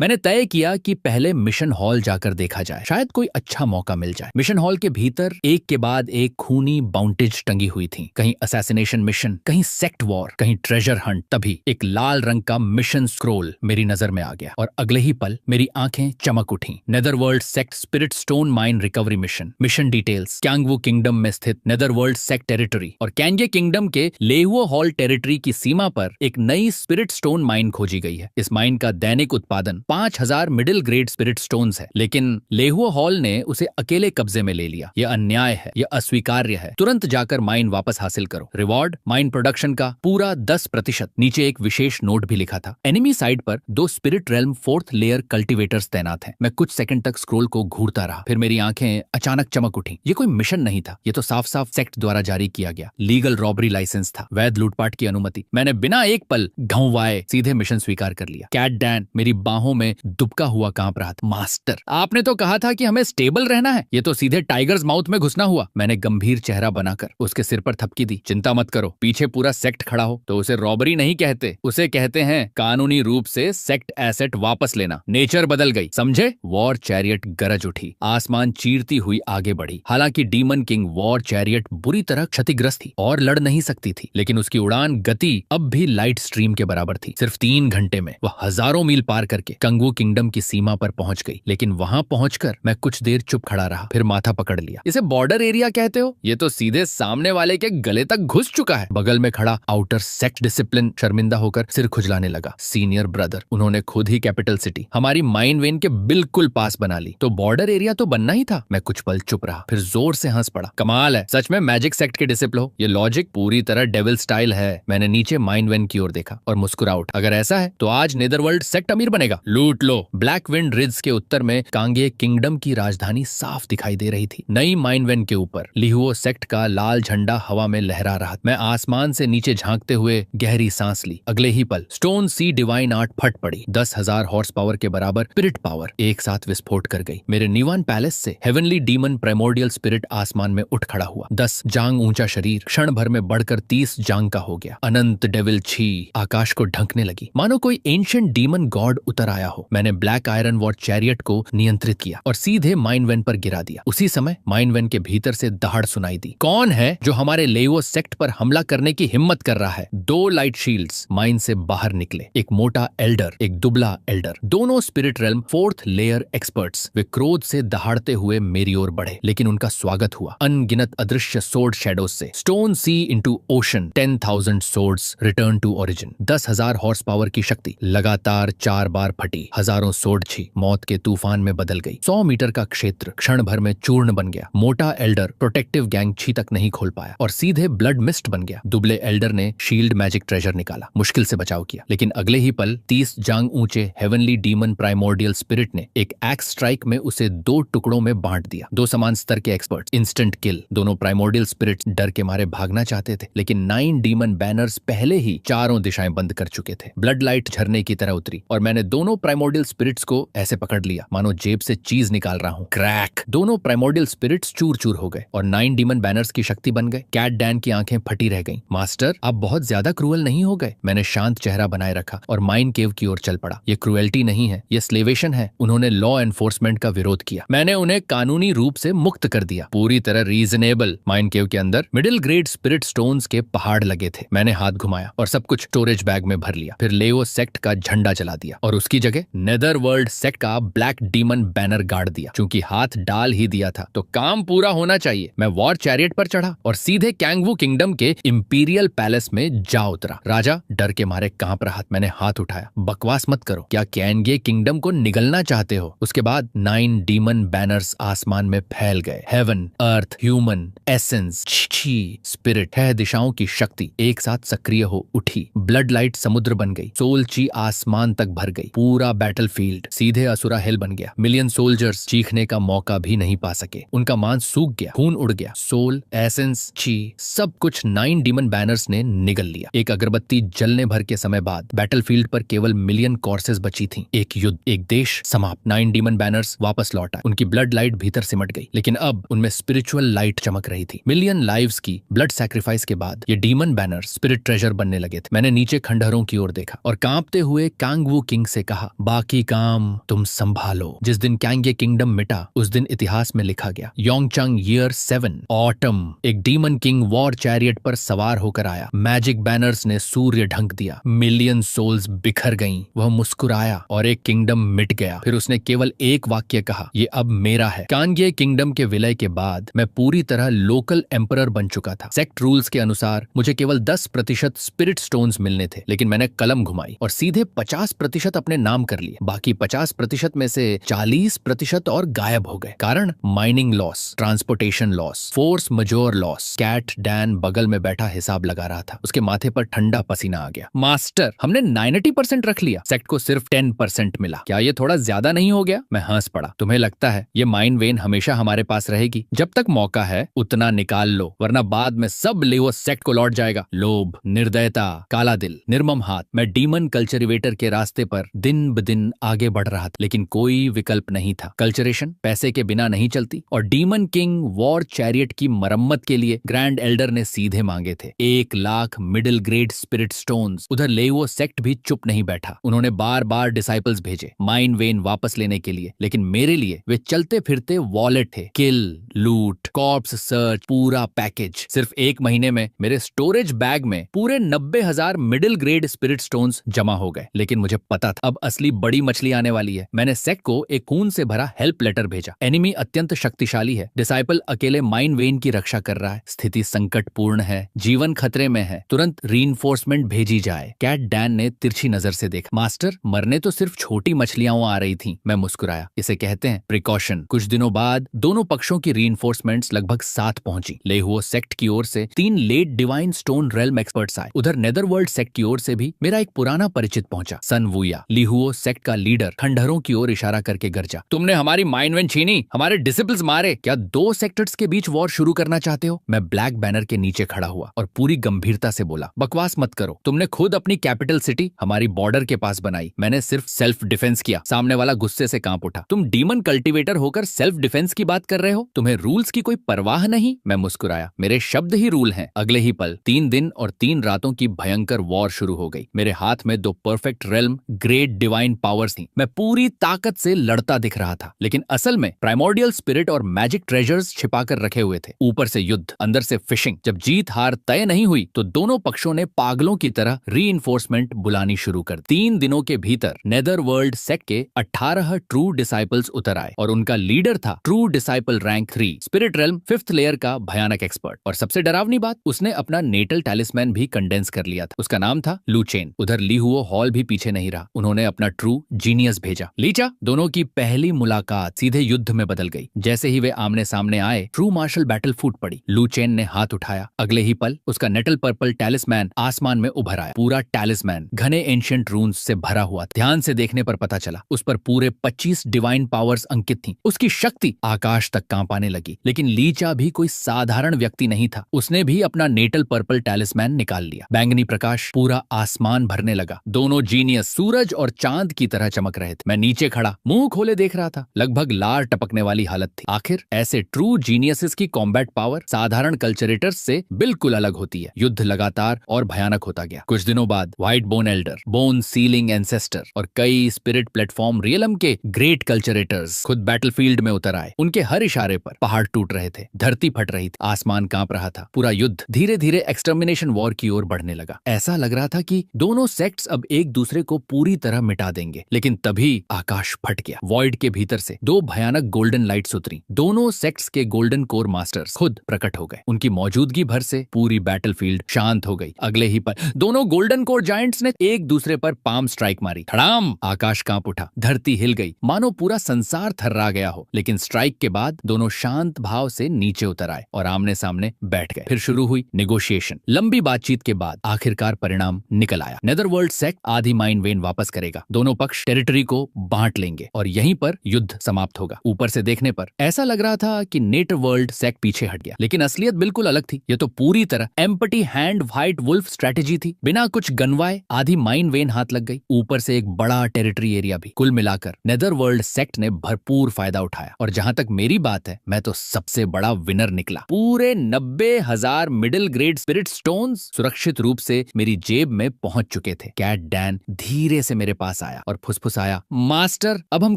मैंने तय किया कि पहले मिशन हॉल जाकर देखा जाए, शायद कोई अच्छा मौका मिल जाए। मिशन हॉल के भीतर एक के बाद एक खूनी बाउंटेज टंगी हुई थी, कहीं असैसिनेशन मिशन, कहीं सेक्ट वॉर, कहीं ट्रेजर हंट। तभी एक लाल रंग का मिशन स्क्रोल मेरी नजर में आ गया और अगले ही पल मेरी आंखें चमक उठी। Netherworld sect spirit stone mine recovery mission. Mission details: क्यांगवू किंगडम में स्थित नेदरवर्ल्ड सेक्ट टेरिटरी और कैंगे किंगडम के लेहुओ हॉल टेरिटरी की सीमा पर एक नई स्पिरिट स्टोन माइन खोजी गई है। इस माइन का दैनिक उत्पादन 5000 मिडिल ग्रेड स्पिरिट स्टोन्स है, लेकिन लेहुओ हॉल ने उसे अकेले कब्जे में ले लिया। यह अन्याय है, यह अस्वीकार्य है। तुरंत जाकर माइन वापस हासिल करो। रिवॉर्ड: माइन प्रोडक्शन का पूरा 10%। नीचे एक विशेष नोट भी लिखा था। एनिमी साइड पर 2 spirit realm 4th layer cultivators तैनात हैं। मैं कुछ सेकंड तक स्क्रोल को घूरता रहा, फिर मेरी आंखें अचानक चमक उठी। ये कोई मिशन नहीं था, ये तो साफ साफ सेक्ट द्वारा जारी किया गया लीगल रॉबरी लाइसेंस था, वैध लूटपाट की अनुमति। मैंने बिना एक पल घंवाए सीधे मिशन स्वीकार कर लिया। कैट डैन मेरी बाहों में दुबका हुआ कांप रहा था। मास्टर, आपने तो कहा था कि हमें स्टेबल रहना है, ये तो सीधे टाइगर्स माउथ में घुसना हुआ। मैंने गंभीर चेहरा बनाकर उसके सिर पर थपकी दी। चिंता मत करो, पीछे पूरा सेक्ट खड़ा हो तो उसे रॉबरी नहीं कहते, उसे कहते हैं कानूनी रूप से सेक्ट एसेट वापस लेना। नेचर बदल गई, समझे? वॉर चैरियट गरज उठी, आसमान चीरती हुई आगे बढ़ी। हालांकि डीमन किंग वॉर चैरियट बुरी तरह क्षतिग्रस्त थी और लड़ नहीं सकती थी, लेकिन उसकी उड़ान गति अब भी लाइट स्ट्रीम के बराबर थी। सिर्फ 3 घंटे में वह हजारों मील पार करके कंगवू किंगडम की सीमा पर पहुंच गई। लेकिन वहां पहुंचकर मैं कुछ देर चुप खड़ा रहा, फिर माथा पकड़ लिया। इसे बॉर्डर एरिया कहते हो? ये तो सीधे सामने वाले के गले तक घुस चुका है। बगल में खड़ा आउटर सेक्ट डिसिप्लिन शर्मिंदा होकर सिर खुजलाने लगा। सीनियर ब्रदर, उन्होंने खुद ही कैपिटल सिटी हमारी माइन वेन के बिल्कुल पास बना ली, तो बॉर्डर एरिया तो बनना ही था। मैं कुछ पल चुप रहा, फिर जोर से हंस पड़ा। कमाल है, सच में मैजिक सेक्ट के डिसिप्ल हो। ये लॉजिक पूरी तरह डेविल स्टाइल है। मैंने नीचे माइन वेन की ओर देखा और मुस्कुरा उठा। अगर ऐसा है तो आज नेदरवर्ल्ड सेक्ट अमीर बनेगा। लूट लो। ब्लैक विंड रिज के उत्तर में कांगे किंगडम की राजधानी साफ दिखाई दे रही थी। नई माइन वेन के ऊपर लिहुओ सेक्ट का लाल झंडा हवा में लहरा रहा। मैं आसमान से नीचे झांकते हुए गहरी सांस ली। अगले ही पल स्टोन सी डिवाइन आर्ट फट पड़ी। 10,000 हॉर्स पावर के बराबर स्पिरिट पावर एक साथ विस्फोट कर गई। मेरे निवान पैलेस से हेवनली डीमन प्राइमोर्डियल स्पिरिट आसमान में उठ खड़ा हुआ। 10 जांग ऊंचा शरीर क्षण भर में बढ़कर 30 जांग का हो गया। अनंत डेविल छी आकाश को ढंकने लगी, मानो कोई एंशिएंट डीमन गॉड उतर आया हो। मैंने ब्लैक आयरन वॉर चैरियट को नियंत्रित किया और सीधे माइन वेन पर गिरा दिया। उसी समय माइन वेन के भीतर से दहाड़ सुनाई दी। कौन है जो हमारे लेवो सेक्ट पर हमला करने की हिम्मत कर रहा है? 2 लाइट शील्ड्स माइन से बाहर निकले। एक मोटा एल्डर, एक दुबला एल्डर, दोनों spirit realm 4th layer experts. वे क्रोध से दहाड़ते हुए मेरी ओर बढ़े, लेकिन उनका स्वागत हुआ अनगिनत अदृश्य सोर्ड शैडोज से। Stone sea into ocean, 10,000 swords return to origin. 10,000 horse power की शक्ति लगातार 4 बार फटी। हजारों सोर्ड छी मौत के तूफान में बदल गई। 100 मीटर का क्षेत्र क्षण भर में चूर्ण बन गया। मोटा एल्डर प्रोटेक्टिव गैंग छी तक नहीं खोल पाया और सीधे ब्लड मिस्ट बन गया। दुबले एल्डर ने शील्ड मैजिक ट्रेजर निकाला, मुश्किल से बचाव किया, लेकिन अगले ही पल 30 जांग ऊंचे हेवनली डीमन प्राइमोर्डियल स्पिरिट ने एक एक्स स्ट्राइक में उसे 2 टुकड़ों में बांट दिया। 2 समान स्तर के एक्सपर्ट, इंस्टेंट किल। दोनों प्राइमोर्डियल स्पिरिट्स डर के मारे भागना चाहते थे, लेकिन 9 डीमन बैनर्स पहले ही चारों दिशाएं बंद कर चुके थे। ब्लड लाइट झरने की तरह उतरी और मैंने दोनों प्राइमोर्डियल स्पिरिट्स को ऐसे पकड़ लिया मानो जेब से चीज निकाल रहा हूं। क्रैक! दोनों प्राइमोर्डियल स्पिरिट्स चूर चूर हो गए और 9 डीमन बैनर्स की शक्ति बन गए। कैट डैन की आंखें फटी रह गईं। मास्टर, आप बहुत ज्यादा क्रूअल नहीं हो गए? मैंने शांत चेहरा बनाए रखा और माइन केव की ओर चल पड़ा। ये क्रूएल्टी नहीं है, ये स्लेवेशन है। उन्होंने लॉ एनफोर्समेंट का विरोध किया, मैंने उन्हें कानूनी रूप से मुक्त कर दिया। पूरी तरह रीजनेबल। माइन केव के अंदर मिडिल ग्रेड स्पिरिट स्टोन्स के पहाड़ लगे थे। मैंने हाथ घुमाया और सब कुछ स्टोरेज बैग में भर लिया। फिर लेओ सेक्ट का झंडा जला दिया और उसकी जगह नेदरवर्ल्ड सेक्ट का ब्लैक डीमन बैनर गाड़ दिया। चूंकि हाथ डाल ही दिया था तो काम पूरा होना चाहिए। मैं वॉर चैरियट पर चढ़ा और सीधे कैंगवू किंगडम के इंपीरियल पैलेस में जा उतरा। राजा डर के मारे कांप रहा। मैंने हाथ उठाया। बकवास मत करो, क्या कैंगे किंगडम को निगलना चाहते हो? उसके बाद 9 डीमन बैनर्स आसमान में फैल गए। हेवन, अर्थ, ह्यूमन, एसेंस, छी, स्पिरिट, 6 दिशाओं की शक्ति एक साथ सक्रिय हो उठी। ब्लड लाइट समुद्र बन गई। सोल ची आसमान तक भर गई। पूरा बैटलफील्ड सीधे असुरा हिल बन गया। मिलियन सोल्जर्स चीखने का मौका भी नहीं पा सके। उनका मांस सूख गया, खून उड़ गया। सोल, एसेंस, ची, सब कुछ 9 डीमन बैनर्स ने निगल लिया। एक अगरबत्ती जलने भर के समय बाद बैटलफील्ड पर केवल मिलियन कॉर्सेस बची थीं। एक युद्ध, एक देश समाप्त। 9 डीमन बैनर्स वापस लौट आए। उनकी ब्लड लाइट भीतर सिमट गई, लेकिन अब उनमें स्पिरिचुअल लाइट चमक रही थी। मिलियन लाइव्स की ब्लड सैक्रिफाइस के बाद ये डीमन बैनर स्पिरिट ट्रेजर बनने लगे थे। मैंने नीचे खंडहरों की ओर देखा और कांपते हुए कांगवू किंग से कहा, कहा, बाकी काम तुम संभालो। जिस दिन कैंगे किंगडम मिटा उस दिन इतिहास में लिखा गया, योंगचंग ईयर 7 ऑटम, एक डीमन किंग वॉर चैरियट पर सवार होकर आया। मैजिक बैनर्स ने सूर्य ढंक दिया, मिलियन सोल्स बिखर गईं। वह मुस्कुराया और एक किंगडम मिट गया। फिर उसने केवल एक वाक्य कहा, ये अब मेरा है। कांगे किंगडम के विलय के बाद मैं पूरी तरह लोकल एम्परर बन चुका था। सेक्ट रूल्स के अनुसार मुझे केवल 10% स्पिरिट स्टोन्स मिलने थे, लेकिन मैंने कलम घुमाई और सीधे 50% अपने नाम कर लिए। बाकी 50% में से 40% और गायब हो गए। कारण mining loss, transportation loss, force majeure loss. Cat Dan बगल में बैठा हिसाब लगा रहा था। उसके माथे पर ठंडा पसीना आ गया। मास्टर, हमने 90% रख लिया, सेक्ट को सिर्फ 10% मिला। क्या ये थोड़ा ज्यादा नहीं हो गया? मैं हंस पड़ा। तुम्हें लगता है ये माइन वेन हमेशा हमारे पास रहेगी? जब तक मौका है उतना निकाल लो, वरना बाद में सब लेवोस सेक्ट को लौट जाएगा। लोभ, निर्दयता, काला दिल, निर्मम हाथ। मैं डीमन कल्चरिवेटर के रास्ते पर दिन ब दिन आगे बढ़ रहा था, लेकिन कोई विकल्प नहीं था। कल्चरेशन पैसे के बिना नहीं चलती और डीमन किंग वॉर चैरियट की मरम्मत के लिए ग्रैंड एल्डर ने सीधे मांगे थे 1 lakh middle grade spirit stones. उधर लेवो सेक्ट भी चुप नहीं बैठा। उन्होंने बार बार डिसाइपल्स भेजे माइन वेन वापस लेने के लिए, लेकिन मेरे लिए वे चलते फिरते वॉलेट थे। किल, लूट, कॉर्प्स सर्च, पूरा पैकेज। सिर्फ 1 महीने में मेरे स्टोरेज बैग में पूरे 90,000 मिडिल ग्रेड स्पिरिट स्टोन्स जमा हो गए। लेकिन मुझे पता था अब असली बड़ी मछली आने वाली है। मैंने सेक्ट को एक खून से भरा हेल्प लेटर भेजा। एनिमी अत्यंत शक्तिशाली है, डिसाइपल अकेले माइन वेन की रक्षा कर रहा है, स्थिति संकटपूर्ण है, जीवन खतरे में है, तुरंत रीइंफोर्समेंट भेजी जाए। कैट डैन ने तिरछी नजर से देखा। मास्टर, मरने तो सिर्फ छोटी मछलियां आ रही थी। मैं मुस्कुराया। इसे कहते हैं प्रिकॉशन। कुछ दिनों बाद दोनों पक्षों की रीइंफोर्समेंट्स लगभग 7 पहुंची। लेहुओ सेक्ट की ओर से 3 late divine stone realm experts आए। उधर नेदरवर्ल्ड सेक्ट की ओर से भी मेरा एक पुराना परिचित पहुंचा, सन वुया। लिहुओ सेक्ट का लीडर खंडहरों की ओर इशारा करके गरजा, तुमने हमारी माइन वेन छीनी, हमारे डिसिपल्स मारे, क्या 2 सेक्टर्स के बीच वॉर शुरू करना चाहते हो? मैं ब्लैक बैनर के नीचे खड़ा हुआ और पूरी गंभीरता से बोला, बकवास मत करो। तुमने खुद अपनी कैपिटल सिटी हमारी बॉर्डर के पास बनाई, मैंने सिर्फ सेल्फ डिफेंस किया। सामने वाला गुस्से से कांप उठा। तुम डीमन कल्टीवेटर होकर सेल्फ डिफेंस की बात कर रहे हो? तुम्हें रूल्स की कोई परवाह नहीं? मैं मुस्कुराया। मेरे शब्द ही रूल हैं। अगले ही पल 3 दिन और 3 रातों की भयंकर वॉर शुरू हो गई। मेरे हाथ में 2 perfect realm great divine powers थी। मैं पूरी ताकत से लड़ता दिख रहा था, लेकिन असल में प्राइमोर्डियल स्पिरिट और मैजिक ट्रेजर्स छिपाकर रखे हुए थे। ऊपर से युद्ध, अंदर से फिशिंग। जब जीत हार तय नहीं हुई तो दोनों पक्षों ने पागलों की तरह रीइंफोर्समेंट बुलानी शुरू कर। 3 दिनों के भीतर नेदरवर्ल्ड सेक्ट के 18 ट्रू डिसाइपल्स उतर आए और उनका लीडर था true disciple rank 3 spirit realm 5th layer का भयानक एक्सपर्ट। और सबसे डरावनी बात, उसने अपना नेटल टैलिस्मैन भी कंडेंस कर लिया था। उसका नाम था लूचेन। उधर लिहुओ हॉल भी पीछे नहीं रहा। उन्होंने अपना ट्रू जीनियस भेजा, लीचा। दोनों की पहली मुलाकात सीधे युद्ध में बदल गई। जैसे ही वे आमने सामने आए, ट्रू मार्शल बैटल फूट पड़ी। लूचेन ने हाथ उठाया। अगले ही पल उसका नेटल पर्पल टैलिस्मैन आसमान में उभर आया। पूरा टैलिस्मैन घने एंशिएंट रून्स से भरा हुआ। ध्यान से देखने पर पता चला उस पर पूरे 25 डिवाइन पावर्स अंकित थीं। उसकी शक्ति आकाश तक कांपाने लगी। लेकिन लीचा भी कोई साधारण व्यक्ति नहीं था। उसने भी अपना नेटल पर्पल टैलिस्मैन निकाल लिया। बैंगनी प्रकाश पूरा आसमान भरने लगा। दोनों जीनियस सूरज और चांद की तरह चमक रहे थे। मैं नीचे खड़ा मुंह खोले देख रहा था। लगभग लार टपकने वाली हालत थी। आखिर ऐसे ट्रू जीनियसेस की कॉम्बैट पावर साधारण कल्चरेटर्स से बिल्कुल अलग होती है। युद्ध लगातार और भयानक होता गया। कुछ दिनों बाद white bone Elder, bone ceiling ancestor और कई स्पिरिट प्लेटफॉर्म रियलम के ग्रेट कल्चरेटर्स खुद बैटलफील्ड में उतर आए। उनके हर इशारे पर पहाड़ टूट रहे थे, धरती फट रही थी, आसमान कांप रहा था। पूरा युद्ध धीरे धीरे एक्सटर्मिनेशन वॉर की ओर बढ़ने लगा। ऐसा लग रहा था कि दोनों सेक्ट्स अब एक दूसरे को पूरी तरह मिटा देंगे। लेकिन तभी आकाश फट गया। वॉइड के भीतर से 2 भयानक गोल्डन लाइट्स उतरी। दोनों सेक्ट्स के गोल्डन कोर मास्टर्स खुद प्रकट हो गए। उनकी मौजूदगी भर से पूरी बैटलफील्ड शांत हो गई। अगले ही पल दोनों गोल्डन कोर जायंट्स ने एक दूसरे पर पाम स्ट्राइक मारी। धड़ाम! आकाश कांप उठा, धरती हिल गई, मानो पूरा संसार थर्रा गया हो। लेकिन स्ट्राइक के बाद दोनों शांत भाव से नीचे उतर आए और आमने सामने बैठ गए। फिर शुरू हुई नेगोशिएशन। लंबी बातचीत के बाद आखिरकार परिणाम निकल आया। नेदरवर्ल्ड सेक्ट आधी माइन वेन वापस करेगा। दोनों पक्ष टेरिटरी को बांट लेंगे और यहीं पर युद्ध समाप्त होगा। ऊपर से देखने पर ऐसा लग रहा था कि नेटरवर्ल्ड सेक्ट पीछे हट गया, लेकिन असलियत बिल्कुल अलग थी। ये तो पूरी तरह empty hand white wolf strategy थी। बिना कुछ गनवाए आधी माइन वेन हाथ लग गई, ऊपर से एक बड़ा टेरिटरी एरिया भी। कुल मिलाकर नेदरवर्ल्ड सेक्ट ने भरपूर फायदा उठाया और जहां तक मेरी बात है, मैं तो सबसे बड़ा विनर निकला। पूरे 90,000 मिडिल ग्रेड स्पिरिट स्टोन्स सुरक्षित रूप से मेरी जेब में पहुंच चुके थे। कैट डैन धीरे से मेरे पास पास आया और फुसफुसाया, मास्टर अब हम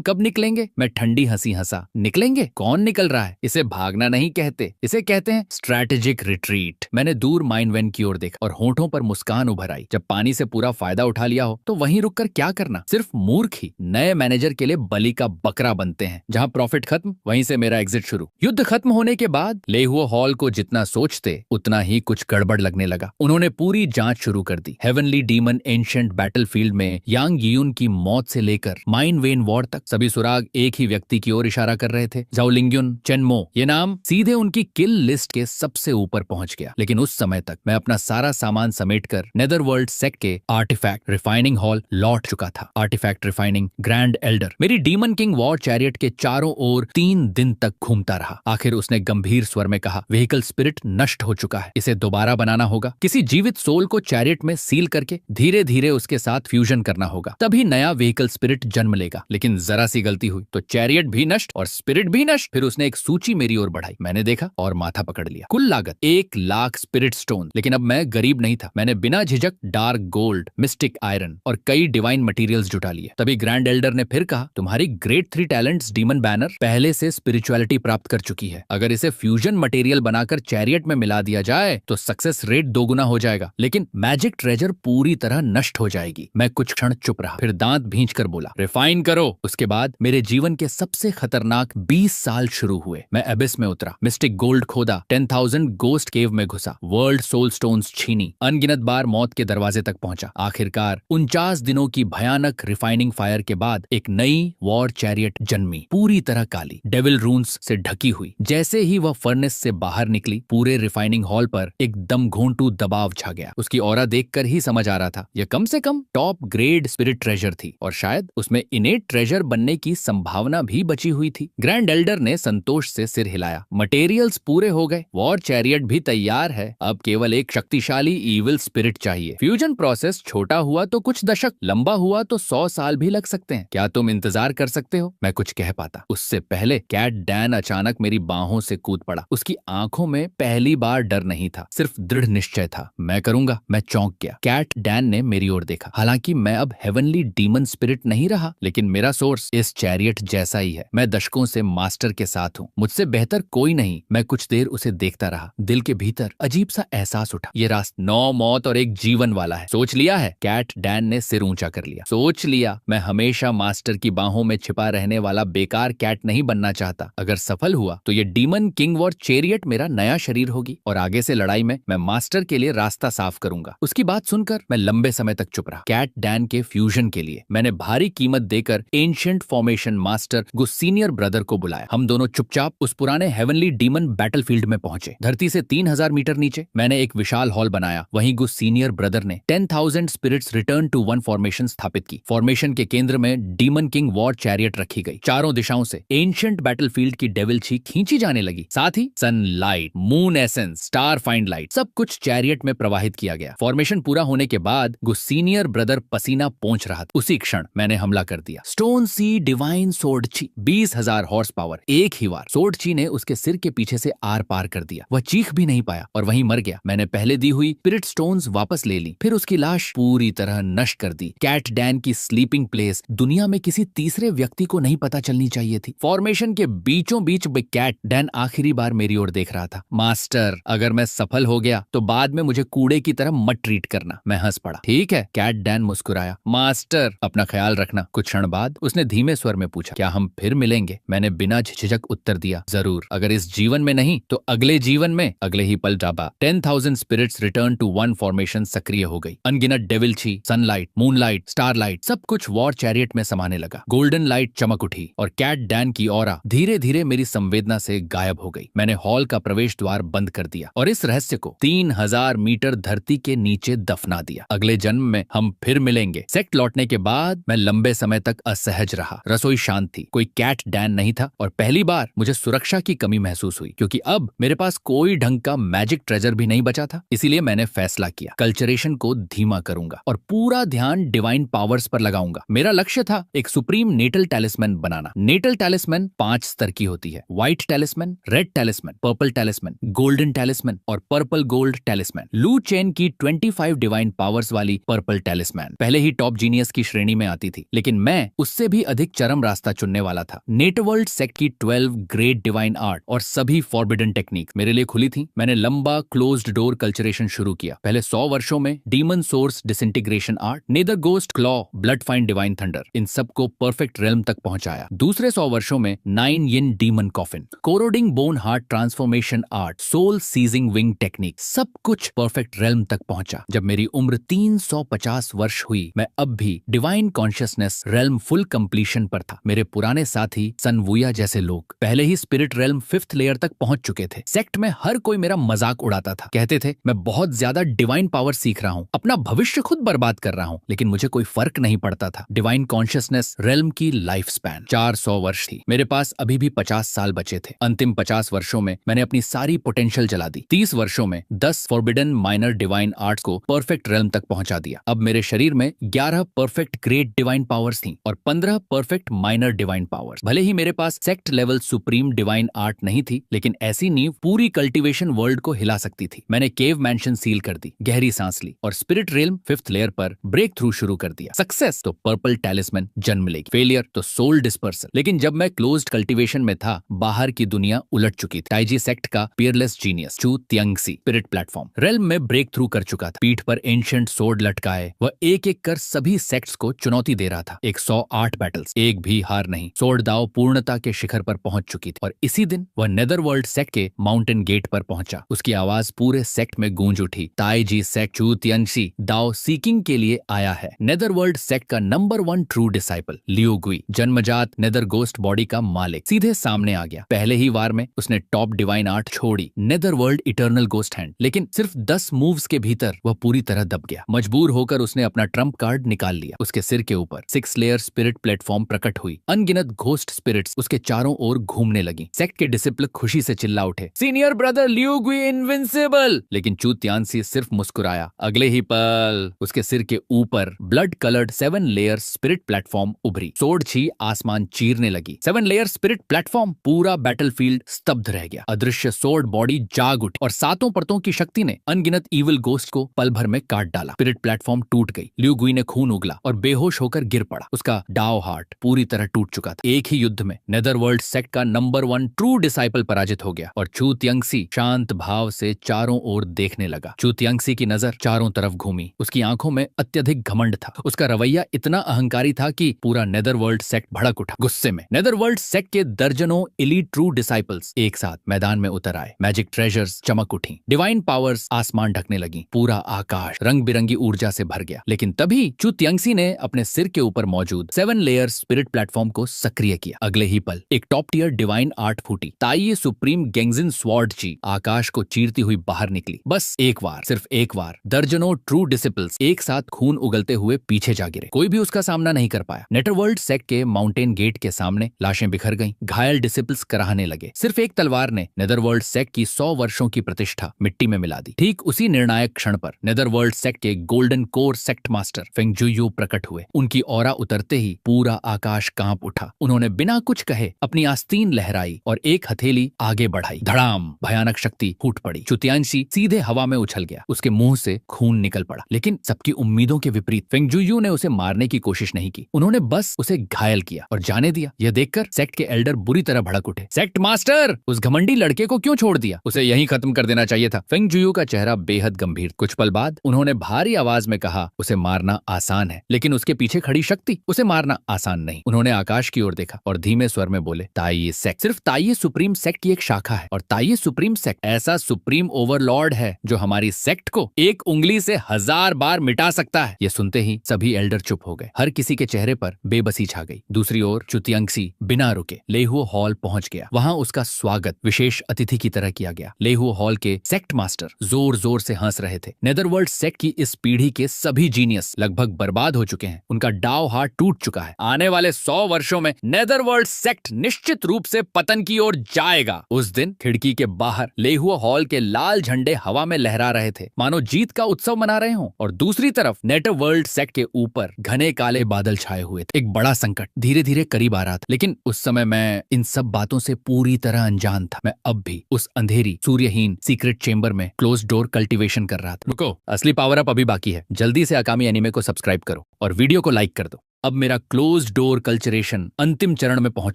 कब निकलेंगे? मैं ठंडी हंसी हंसा, निकलेंगे? कौन निकल रहा है? इसे भागना नहीं कहते, इसे कहते हैं स्ट्रैटेजिक रिट्रीट। मैंने दूर माइन वैन की ओर देखा और होठों पर मुस्कान उभर आई। जब पानी से पूरा फायदा उठा लिया हो तो वहीं रुककर क्या करना? सिर्फ मूर्ख ही नए मैनेजर के लिए बलि का बकरा बनते हैं। जहां प्रॉफिट खत्म वहीं से मेरा एग्जिट शुरू। युद्ध खत्म होने के बाद ले हुए हॉल को जितना सोचते उतना ही कुछ गड़बड़ लगने लगा। उन्होंने पूरी जांच शुरू कर दी। हेवनली डीमन एंशिएंट बैटलफील्ड में यांग यियुन की मौत से लेकर माइन वेन वॉर तक सभी सुराग एक ही व्यक्ति की ओर इशारा कर रहे थे, ज़ाओलिंग्युन चेनमो। ये नाम सीधे उनकी किल लिस्ट के सबसे ऊपर पहुंच गया। लेकिन उस समय तक मैं अपना सारा सामान समेटकर नेदरवर्ल्ड सेक्ट के आर्टिफैक्ट रिफाइनिंग हॉल लौट चुका था। आर्टिफैक्ट रिफाइनिंग ग्रैंड एल्डर मेरी डीमन किंग वॉर चैरियट के चारों ओर 3 दिन तक घूमता रहा। आखिर उसने गंभीर स्वर में कहा, व्हीकल स्पिरिट नष्ट हो चुका है, इसे दोबारा बनाना होगा। किसी जीवित सोल को चैरियट में सील करके धीरे धीरे उसके साथ फ्यूजन करना होगा, तभी नया व्हीकल स्पिरिट जन्म लेगा। लेकिन जरा सी गलती हुई तो चैरियट भी नष्ट और स्पिरिट भी नष्ट। फिर उसने एक सूची मेरी ओर बढ़ाई। मैंने देखा और माथा पकड़ लिया। कुल लागत 1 लाख स्पिरिट स्टोन। लेकिन अब मैं गरीब नहीं था। मैंने बिना झिझक डार्क गोल्ड, मिस्टिक आयरन और कई डिवाइन मटेरियल्स जुटा लिए। तभी ग्रैंड एल्डर ने फिर कहा, तुम्हारी ग्रेट 3 टैलेंट्स डीमन बैनर पहले से स्पिरिचुअलिटी प्राप्त कर चुकी है। अगर इसे फ्यूजन मटेरियल बनाकर चैरियट में मिला दिया जाए तो सक्सेस रेट 2 गुना हो जाएगा, लेकिन मैजिक ट्रेजर पूरी तरह नष्ट हो जाएगी। मैं कुछ क्षण चुप रहा, फिर दांत भींचकर बोला, रिफाइन करो। उसके बाद मेरे जीवन के सबसे खतरनाक 20 साल शुरू हुए। मैं एबिस में उतरा, मिस्टिक गोल्ड खोदा, 10,000 गोस्ट केव में घुसा, वर्ल्ड सोल स्टोन्स छीनी, अनगिनत बार मौत के दरवाजे तक पहुंचा। आखिरकार 49 दिनों की भयानक रिफाइनिंग फायर के बाद एक नई वॉर चैरियट जन्मी, पूरी तरह काली, डेविल रून्स से ढकी हुई। जैसे ही वह फर्नेस से बाहर निकली, पूरे रिफाइनिंग हॉल पर एकदम घोंटू दबाव छा गया। उसकी ऑरा देखकर ही समझ आ रहा था यह कम से कम टॉप ग्रेड स्पिरिट ट्रेजर थी और शायद उसमें इनेट ट्रेजर बनने की संभावना भी बची हुई थी। ग्रैंड एल्डर ने संतोष से सिर हिलाया, मटेरियल्स पूरे हो गए, वॉर चैरियट भी तैयार है, अब केवल एक शक्तिशाली इविल स्पिरिट चाहिए। फ्यूजन प्रोसेस छोटा हुआ तो कुछ दशक, लंबा हुआ तो 100 साल भी लग सकते हैं। क्या तुम इंतजार कर सकते हो? मैं कुछ कह पाता उससे पहले कैट डैन अचानक मेरी बाहों से कूद पड़ा। उसकी आंखों में पहली बार डर नहीं था, सिर्फ दृढ़ निश्चय था। मैं करूंगा। मैं चौंक गया। कैट डैन ने मेरी ओर देखा। हालांकि मैं अब हेवनली डीमन स्पिरिट नहीं रहा, लेकिन मेरा सोर्स इस चैरियट जैसा ही है। मैं दशकों से मास्टर के साथ हूँ, मुझसे बेहतर कोई नहीं। मैं कुछ देर उसे देखता रहा। दिल के भीतर अजीब सा एहसास उठा, ये रास्ता 9 मौत और 1 जीवन वाला है। सोच लिया है? कैट डैन ने सिर ऊंचा कर लिया। सोच लिया। मैं हमेशा मास्टर की बाहों में छिपा रहने वाला बेकार कैट नहीं बनना चाहता। अगर सफल हुआ तो ये डीमन किंग वॉर चैरियट मेरा नया शरीर होगी और आगे से लड़ाई में मैं मास्टर के लिए रास्ता साफ करूंगा। उसकी बात सुनकर मैं लंबे समय तक चुप रहा। कैट डैन के फ्यूजन के लिए मैंने भारी कीमत देकर एंशिएंट फॉर्मेशन मास्टर गुस सीनियर ब्रदर को बुलाया। हम दोनों चुपचाप उस पुराने हेवनली डीमन बैटलफील्ड में पहुंचे। धरती से 3000 मीटर नीचे मैंने एक विशाल हॉल बनाया। वहीं गुस सीनियर ब्रदर ने 10,000 spirits return to one formation स्थापित की। फॉर्मेशन के केंद्र में डीमन किंग वॉर चैरियट रखी गई। चारों दिशाओं से एंशिएंट बैटलफील्ड की डेविल छी खींची जाने लगी। साथ ही sunlight, moon essence, star find light, सब कुछ चैरियट में प्रवाहित किया गया। फॉर्मेशन पूरा होने के बाद गुस सीनियर ब्रदर पसीना पोंछ रहा था। उसी क्षण मैंने हमला कर दिया। स्टोन सी डिवाइन सोर्डची, 20,000 हॉर्स पावर, एक ही वार। सोर्डची ने उसके सिर के पीछे से आर पार कर दिया। वह चीख भी नहीं पाया और वहीं मर गया। मैंने पहले दी हुई स्पिरिट स्टोन्स वापस ले ली, फिर उसकी लाश पूरी तरह नष्ट कर दी। कैट डैन की स्लीपिंग प्लेस दुनिया में किसी तीसरे व्यक्ति को नहीं पता चलनी चाहिए थी। फॉर्मेशन के बीचों बीच कैट डैन आखिरी बार मेरी ओर देख रहा था। मास्टर, अगर मैं सफल हो गया तो बाद में मुझे कूड़े की तरह मत ट्रीट करना। मैं हंस पड़ा। ठीक है, कैट डैन मुस्कुराया। मास्टर, अपना ख्याल रखना। कुछ क्षण बाद उसने धीमे स्वर में पूछा, क्या हम फिर मिलेंगे? मैंने बिना झिझक उत्तर दिया, जरूर। अगर इस जीवन में नहीं तो अगले जीवन में। अगले ही पल डाबा 10,000 spirits return to one formation सक्रिय हो गई। अनगिनत डेविल छी, सनलाइट, मूनलाइट, स्टारलाइट, सब कुछ वॉर चैरियट में समाने लगा। गोल्डन लाइट चमक उठी और कैट डैन की ऑरा धीरे धीरे मेरी संवेदना से गायब हो गई। मैंने हॉल का प्रवेश द्वार बंद कर दिया और इस रहस्य को 3000 मीटर धरती के नीचे दफना दिया। अगले जन्म में हम फिर मिलेंगे। सेक्ट लौटने के बाद मैं लंबे समय तक असहज रहा। रसोई शांत थी, कोई कैट डैन नहीं था और पहली बार मुझे सुरक्षा की कमी महसूस हुई, क्योंकि अब मेरे पास कोई ढंग का मैजिक ट्रेजर भी नहीं बचा था। इसीलिए मैंने फैसला किया, कल्चरेशन को धीमा करूंगा और पूरा ध्यान डिवाइन पावर्स पर लगाऊंगा। मेरा लक्ष्य था एक सुप्रीम नेटल टैलिस्मैन बनाना। नेटल टैलिस्मैन 5 स्तर की होती है: व्हाइट टैलिस्मैन, रेड टैलिस्मैन, पर्पल टैलिस्मैन, गोल्डन टैलिस्मैन और पर्पल गोल्ड टैलिस्मैन। लू चेन की 25 डिवाइन पावर्स वाली पर्पल टैलिस्मैन पहले ही टॉप जीनियस साहस की श्रेणी में आती थी, लेकिन मैं उससे भी अधिक चरम रास्ता चुनने वाला था। नेटवर्ल्ड सेक्ट की 12 ग्रेट डिवाइन आर्ट और सभी फॉरबिडन टेक्निक मेरे लिए खुली थी। मैंने लंबा क्लोज्ड डोर कल्चरेशन शुरू किया। पहले 100 वर्षों में demon source disintegration art, nether ghost claw, blood fine divine thunder, इन सबको परफेक्ट रेल्म तक पहुंचाया। दूसरे 100 वर्षों में 9 Yin demon coffin, corroding bone heart transformation art, soul seizing wing technique, सब कुछ परफेक्ट रेल्म तक पहुंचा। जब मेरी उम्र 350 वर्ष हुई, मैं अब भी divine consciousness realm full completion पर था। मेरे पुराने साथी सन वुया जैसे लोग पहले ही स्पिरिट रेल्म 5th लेयर तक पहुंच चुके थे। सेक्ट में हर कोई मेरा मजाक उड़ाता था, कहते थे मैं बहुत ज्यादा डिवाइन पावर सीख रहा हूं, अपना भविष्य खुद बर्बाद कर रहा हूं, लेकिन मुझे कोई फर्क नहीं पड़ता था। डिवाइन कॉन्शियसनेस रेल्म की लाइफ स्पैन 400 वर्ष थी। मेरे पास अभी भी 50 साल बचे थे। अंतिम 50 वर्षों में मैंने अपनी सारी पोटेंशियल जला दी। 30 वर्षों में 10 फॉरबिडन माइनर डिवाइन आर्ट्स को परफेक्ट रेल्म तक पहुंचा दिया। अब मेरे शरीर में 11 परफेक्ट ग्रेट डिवाइन पावर्स थी और 15 परफेक्ट माइनर डिवाइन पावर्स। भले ही मेरे पास sect level supreme divine art नहीं थी, लेकिन ऐसी नींव पूरी कल्टीवेशन वर्ल्ड को हिला सकती थी। मैंने केव मैंशन सील कर दी, गहरी सांस ली और स्पिरिट रेल्म 5th लेयर पर ब्रेक थ्रू शुरू कर दिया। सक्सेस तो पर्पल टैलिस्मैन जन्म लेगी, फेलियर तो सोल डिस्पर्सल। लेकिन जब मैं क्लोज्ड कल्टीवेशन में था, बाहर की दुनिया उलट चुकी थी। ताइजी सेक्ट का पियरलेस जीनियस चू तियांगसी स्पिरिट प्लेटफॉर्म रेल्म में ब्रेक थ्रू कर चुका था। पीठ पर एंशिएंट सोर्ड लटकाए वह एक एक कर सभी सेक्ट्स को चुनौती दे रहा था। 108 बैटल्स, एक भी हार नहीं। सोर्ड दाव पूर्णता के शिखर पर पहुंच चुकी थी और इसी दिन वह नेदरवर्ल्ड सेक्ट के माउंटेन गेट पर पहुंचा। उसकी आवाज पूरे सेक्ट में गूंज उठी, ताइजी सेक्ट चू तियांगसी दाव सीकिंग के लिए आया है। नेदरवर्ल्ड सेक्ट का नंबर 1 ट्रू डिसाइपल लियो गुई, जन्मजात नेदर गोस्ट बॉडी का मालिक, सीधे सामने आ गया। पहले ही वार में उसने टॉप डिवाइन आर्ट छोड़ी, नेदरवर्ल्ड इटर्नल गोस्ट हैंड, लेकिन सिर्फ 10 मूव्स के भीतर वह पूरी तरह दब गया। मजबूर होकर उसने अपना ट्रम्प कार्ड निकाल लिया। उसके सिर के ऊपर 6 लेयर स्पिरिट प्लेटफॉर्म प्रकट हुई। अनगिनत घोस्ट स्पिरिट्स उसके चारों ओर घूमने लगी। सेक्ट के डिसिप्लिन खुशी से चिल्ला उठे, सीनियर ब्रदर लियो गुई इनविंसिबल। लेकिन चू तियांगसी सिर्फ मुस्कुराया। अगले ही पल उसके सिर के ऊपर blood coloured 7 layer spirit platform उभरी। सोर्ड छी आसमान चीरने लगी। 7 लेयर स्पिरिट प्लेटफॉर्म, पूरा बैटलफील्ड स्तब्ध रह गया। अदृश्य सोर्ड बॉडी जाग उठी और 7 परतों की शक्ति ने अनगिनत इविल गोस्ट को पल भर में काट डाला। स्पिरिट प्लेटफॉर्म टूट गई। लियो गुई ने खून उगला और बेहोश होकर गिर पड़ा। उसका डाओ हार्ट पूरी तरह टूट चुका था। एक ही युद्ध में नेदरवर्ल्ड सेक्ट का नंबर 1 ट्रू डिसाइपल पराजित हो गया और चू तियांगसी शांत भाव से चारों ओर देखने लगा। चू तियांगसी की नजर चारों तरफ घूमी। उसकी आंखों में अत्यधिक घमंड था। उसका रवैया इतना अहंकारी था कि पूरा नेदरवर्ल्ड सेक्ट भड़क उठा। गुस्से में नेदरवर्ल्ड सेक्ट के दर्जनों एलीट ट्रू डिसाइपल्स एक साथ मैदान में उतर आए। मैजिक ट्रेजर्स चमक उठी, डिवाइन पावर्स आसमान ढकने लगी, पूरा आकाश रंग बिरंगी ऊर्जा से भर गया। लेकिन तभी चू तियांगसी ने अपने सिर के ऊपर मौजूद 7 लेयर स्पिरिट प्लेटफॉर्म को सक्रिय किया। अगले ही पल एक टॉप टियर डिवाइन आर्ट फूटी। ताइये सुप्रीम गेंगजिन स्वॉर्ड जी आकाश को चीरती हुई बाहर निकली। बस एक बार, सिर्फ एक बार, दर्जनों ट्रू डिसिपल्स एक साथ खून उगलते हुए पीछे जा गिरे। कोई भी उसका सामना नहीं कर पाया। नेटरवर्ल्ड सेक्ट के माउंटेन गेट के सामने लाशें बिखर गईं। घायल डिसिपल्स कराहने लगे। सिर्फ एक तलवार ने नेदरवर्ल्ड सेक्ट की 100 वर्षों की प्रतिष्ठा मिट्टी में मिला दी। ठीक उसी निर्णायक क्षण पर नेदरवर्ल्ड सेक्ट के golden core sect master Feng Juyu प्रकट हुए। उनकी ऑरा उतरते ही पूरा आकाश कांप उठा। उन्होंने बिना कुछ कहे अपनी आस्तीन लहराई और एक हथेली आगे बढ़ाई। धड़ाम, भयानक शक्ति फूट पड़ी। चू तियांगसी सीधे हवा में उछल गया। उसके मुंह से खून निकल पड़ा। लेकिन सबकी उम्मीदों के विपरीत फेंग जुयू ने उसे मारने की कोशिश नहीं की। उन्होंने बस उसे घायल किया और जाने दिया। यह देखकर सेक्ट के एल्डर बुरी तरह भड़क उठे। सेक्ट मास्टर, उस घमंडी लड़के को क्यों छोड़ दिया? उसे यहीं खत्म कर देना चाहिए था। फेंग जुयू का चेहरा बेहद गंभीर। कुछ पल बाद उन्होंने भारी आवाज में कहा, उसे मारना आसान है, लेकिन उसके पीछे खड़ी शक्ति, उसे मारना आसान नहीं। उन्होंने आकाश की ओर देखा और धीमे स्वर में बोले, ताइये सेक्ट सिर्फ ताइये सुप्रीम सेक्ट की एक शाखा है और ताइये सुप्रीम सेक्ट ऐसा सुप्रीम ओवरलॉर्ड है जो हमारी सेक्ट को एक उंगली से 1000 बार मिटा सकता है। ये सुनते ही सभी एल्डर चुप हो गए। हर किसी के चेहरे पर बेबसी छा गई। दूसरी ओर चू तियांगसी बिना रुके लेहुओ हॉल पहुंच गया। वहां उसका स्वागत विशेष अतिथि की तरह किया गया। लेहुओ हॉल के सेक्ट मास्टर जोर जोर से हंस रहे थे। नेदरवर्ल्ड सेक्ट की इस पीढ़ी के सभी जीनियस लगभग बर्बाद हो चुके हैं। उनका डाव हार्ट टूट चुका है। आने वाले 100 वर्षों में नेदरवर्ल्ड सेक्ट निश्चित रूप से पतन की ओर जाएगा। उस दिन खिड़की के बाहर लेहुओ हॉल के लाल झंडे हवा में लहरा रहे थे, मानो जीत का उत्सव मना रहे हों। और दूसरी तरफ नेटरवर्ल्ड सेक्ट के ऊपर घने काले बादल छाए हुए थे। एक बड़ा संकट धीरे धीरे करीब आ रहा था। लेकिन उस समय मैं इन सब बातों से पूरी तरह अनजान था। मैं अब भी उस अंधेरी सूर्यहीन सीक्रेट चेंबर में क्लोज डोर कल्टीवेशन कर रहा था। रुको, असली पावर अप अभी बाकी है। जल्दी से आगामी एनीमे को सब्सक्राइब करो। करो और वीडियो को लाइक कर दो। अब मेरा क्लोज डोर कल्चरेशन अंतिम चरण में पहुंच